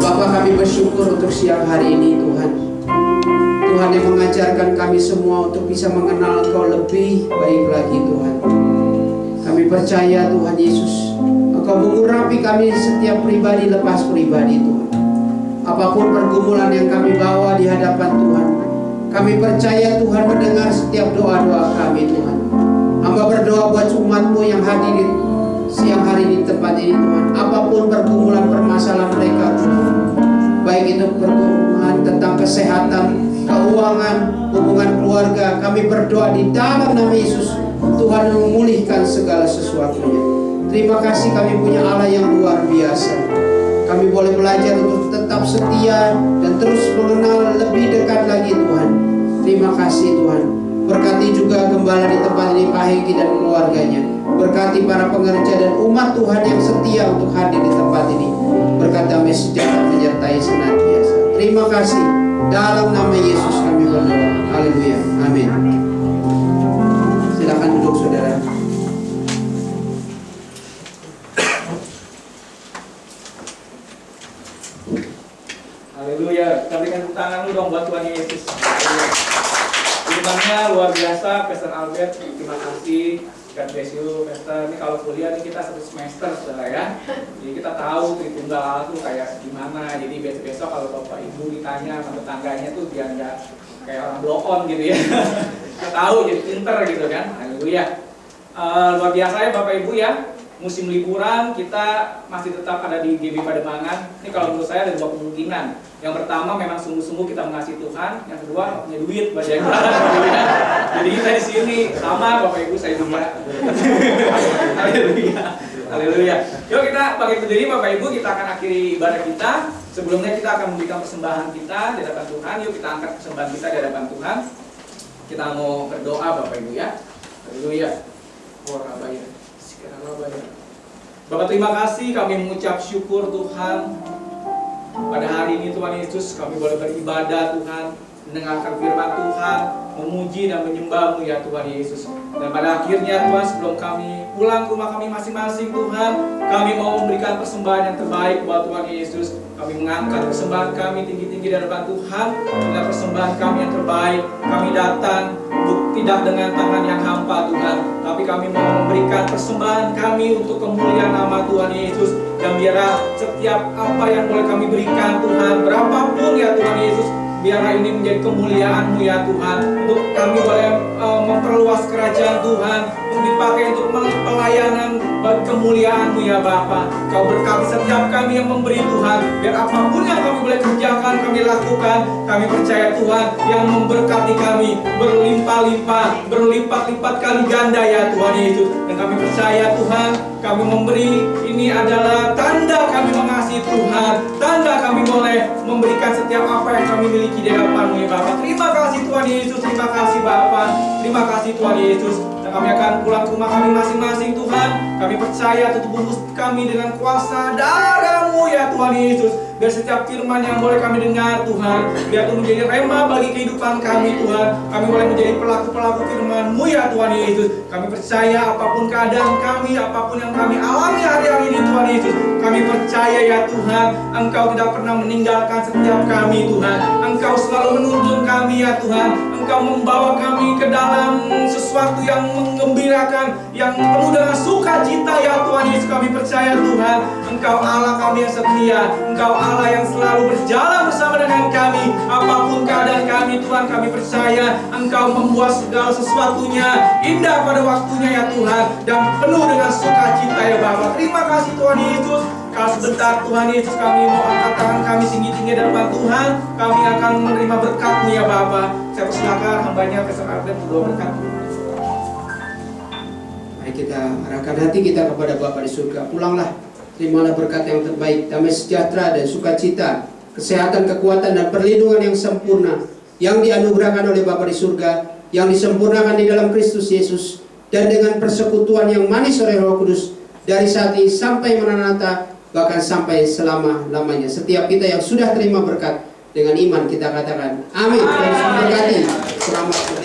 Bapa, kami bersyukur untuk siang hari ini Tuhan. Tuhan yang mengajarkan kami semua untuk bisa mengenal Engkau lebih baik lagi Tuhan. Kami percaya Tuhan Yesus, Engkau mengurapi kami setiap pribadi lepas pribadi Tuhan. Apapun pergumulan yang kami bawa di hadapan Tuhan, kami percaya Tuhan mendengar setiap doa-doa kami Tuhan. Hamba berdoa buat umat-Mu yang hadir di siang hari di tempat ini Tuhan. Apapun pergumulan permasalahan mereka Tuhan, baik itu pergumulan tentang kesehatan, keuangan, hubungan keluarga, kami berdoa di dalam nama Yesus, Tuhan memulihkan segala sesuatunya. Terima kasih kami punya Allah yang luar biasa. Kami boleh belajar untuk tetap setia dan terus mengenal lebih dekat lagi Tuhan. Terima kasih Tuhan. Berkati juga gembala di tempat ini, Pak Hengki dan keluarganya. Berkati para pengerja dan umat Tuhan yang setia untuk hadir di tempat ini. Berkat damai sejahtera menyertai senantiasa. Terima kasih. Dalam nama Yesus kami berdoa. Haleluya. Amin. Silakan duduk saudara. Haleluya. Kita berikan tepuk tangan dulu dong buat Tuhan Yesus. Firman-Nya luar biasa, Pastor Albert. Terima kasih. God bless you, Pastor. Ini kalau kuliah nih kita satu semester, saudara ya. Jadi kita tahu Tritunggal Allah tuh kayak gimana. Jadi besok-besok kalau Bapak Ibu ditanya sama tetangganya tuh biar nggak kayak orang blow on gitu ya. Kita tahu, jadi pinter gitu kan. Haleluya. Luar biasa ya Bapak Ibu ya. Musim liburan kita masih tetap ada di GB Pademangan. Ini kalau menurut saya ada dua kemungkinan. Yang pertama memang sungguh-sungguh kita mengasihi Tuhan. Yang kedua punya duit baca Jadi kita di sini sama Bapak Ibu, saya juga. Haleluya. Haleluya. Yuk kita bangkit berdiri Bapak Ibu, kita akan akhiri ibadah kita. Sebelumnya kita akan memberikan persembahan kita di hadapan Tuhan. Yuk kita angkat persembahan kita di hadapan Tuhan. Kita mau berdoa Bapak Ibu ya. Haleluya. Bapak terima kasih, kami mengucap syukur Tuhan. Pada hari ini Tuhan Yesus kami boleh beribadah Tuhan, mendengarkan firman Tuhan, memuji dan menyembah-Mu ya Tuhan Yesus. Dan pada akhirnya Tuhan, sebelum kami pulang ke rumah kami masing-masing Tuhan, kami mau memberikan persembahan yang terbaik buat Tuhan Yesus. Kami mengangkat persembahan kami tinggi-tinggi di hadapan Tuhan. Dengan persembahan kami yang terbaik, kami datang tidak dengan tangan yang hampa Tuhan, tapi kami mau memberikan persembahan kami untuk kemuliaan nama Tuhan Yesus. Dan biarlah setiap apa yang boleh kami berikan Tuhan, berapapun ya Tuhan Yesus, biarlah ini menjadi kemuliaan-Mu ya Tuhan. Untuk kami boleh memperluas kerajaan Tuhan, untuk dipakai untuk pelayanan bagi kemuliaan-Mu ya Bapa. Kau berkati setiap kami yang memberi Tuhan, biar apapun yang kami boleh kerjakan, kami lakukan. Kami percaya Tuhan yang memberkati kami berlimpah-limpah, berlipat-lipat kali ganda ya Tuhan Yesus. Dan kami percaya Tuhan, kami memberi ini adalah tanda kami mengasihi Tuhan, tanda kami boleh memberikan setiap apa yang kami miliki di hadapan-Mu ya Bapa. Terima kasih Tuhan Yesus, terima kasih Bapa, terima kasih Tuhan Yesus. Dan kami akan pulang ke rumah kami masing-masing Tuhan. Kami percaya tutup bungkus kami dengan kuasa darah-Mu ya Tuhan Yesus. Biar setiap firman yang boleh kami dengar Tuhan, biar itu menjadi rema bagi kehidupan kami Tuhan. Kami boleh menjadi pelaku-pelaku firman-Mu ya Tuhan Yesus. Kami percaya apapun keadaan kami, apapun yang kami alami hari-hari ini Tuhan Yesus, kami percaya ya Tuhan, Engkau tidak pernah meninggalkan setiap kami Tuhan. Engkau selalu menuntun kami ya Tuhan. Engkau membawa kami ke dalam sesuatu yang menggembirakan, yang penuh dengan sukacita ya Tuhan Yesus. Kami percaya Tuhan, Engkau Allah kami yang setia, Engkau Allah yang selalu berjalan bersama dengan kami. Apapun keadaan kami Tuhan, kami percaya Engkau membuat segala sesuatunya indah pada waktunya ya Tuhan, dan penuh dengan sukacita ya Bapa. Terima kasih Tuhan Yesus. Kalau sebentar Tuhan Yesus kami mau angkat tangan kami tinggi-tinggi di hadapan Tuhan, kami akan menerima berkat-Mu ya Bapa. Saya persilakan hambanya Pastor Albert berdoa berkat. Mari kita arahkan hati kita kepada Bapa di surga. Pulanglah, terimalah berkat yang terbaik, damai sejahtera dan sukacita, kesehatan, kekuatan dan perlindungan yang sempurna yang dianugerahkan oleh Bapa di surga, yang disempurnakan di dalam Kristus Yesus, dan dengan persekutuan yang manis oleh Roh Kudus dari saat ini sampai Maranatha, bahkan sampai selama-lamanya. Setiap kita yang sudah terima berkat dengan iman kita katakan amin. Tuhan memberkati. Selamat.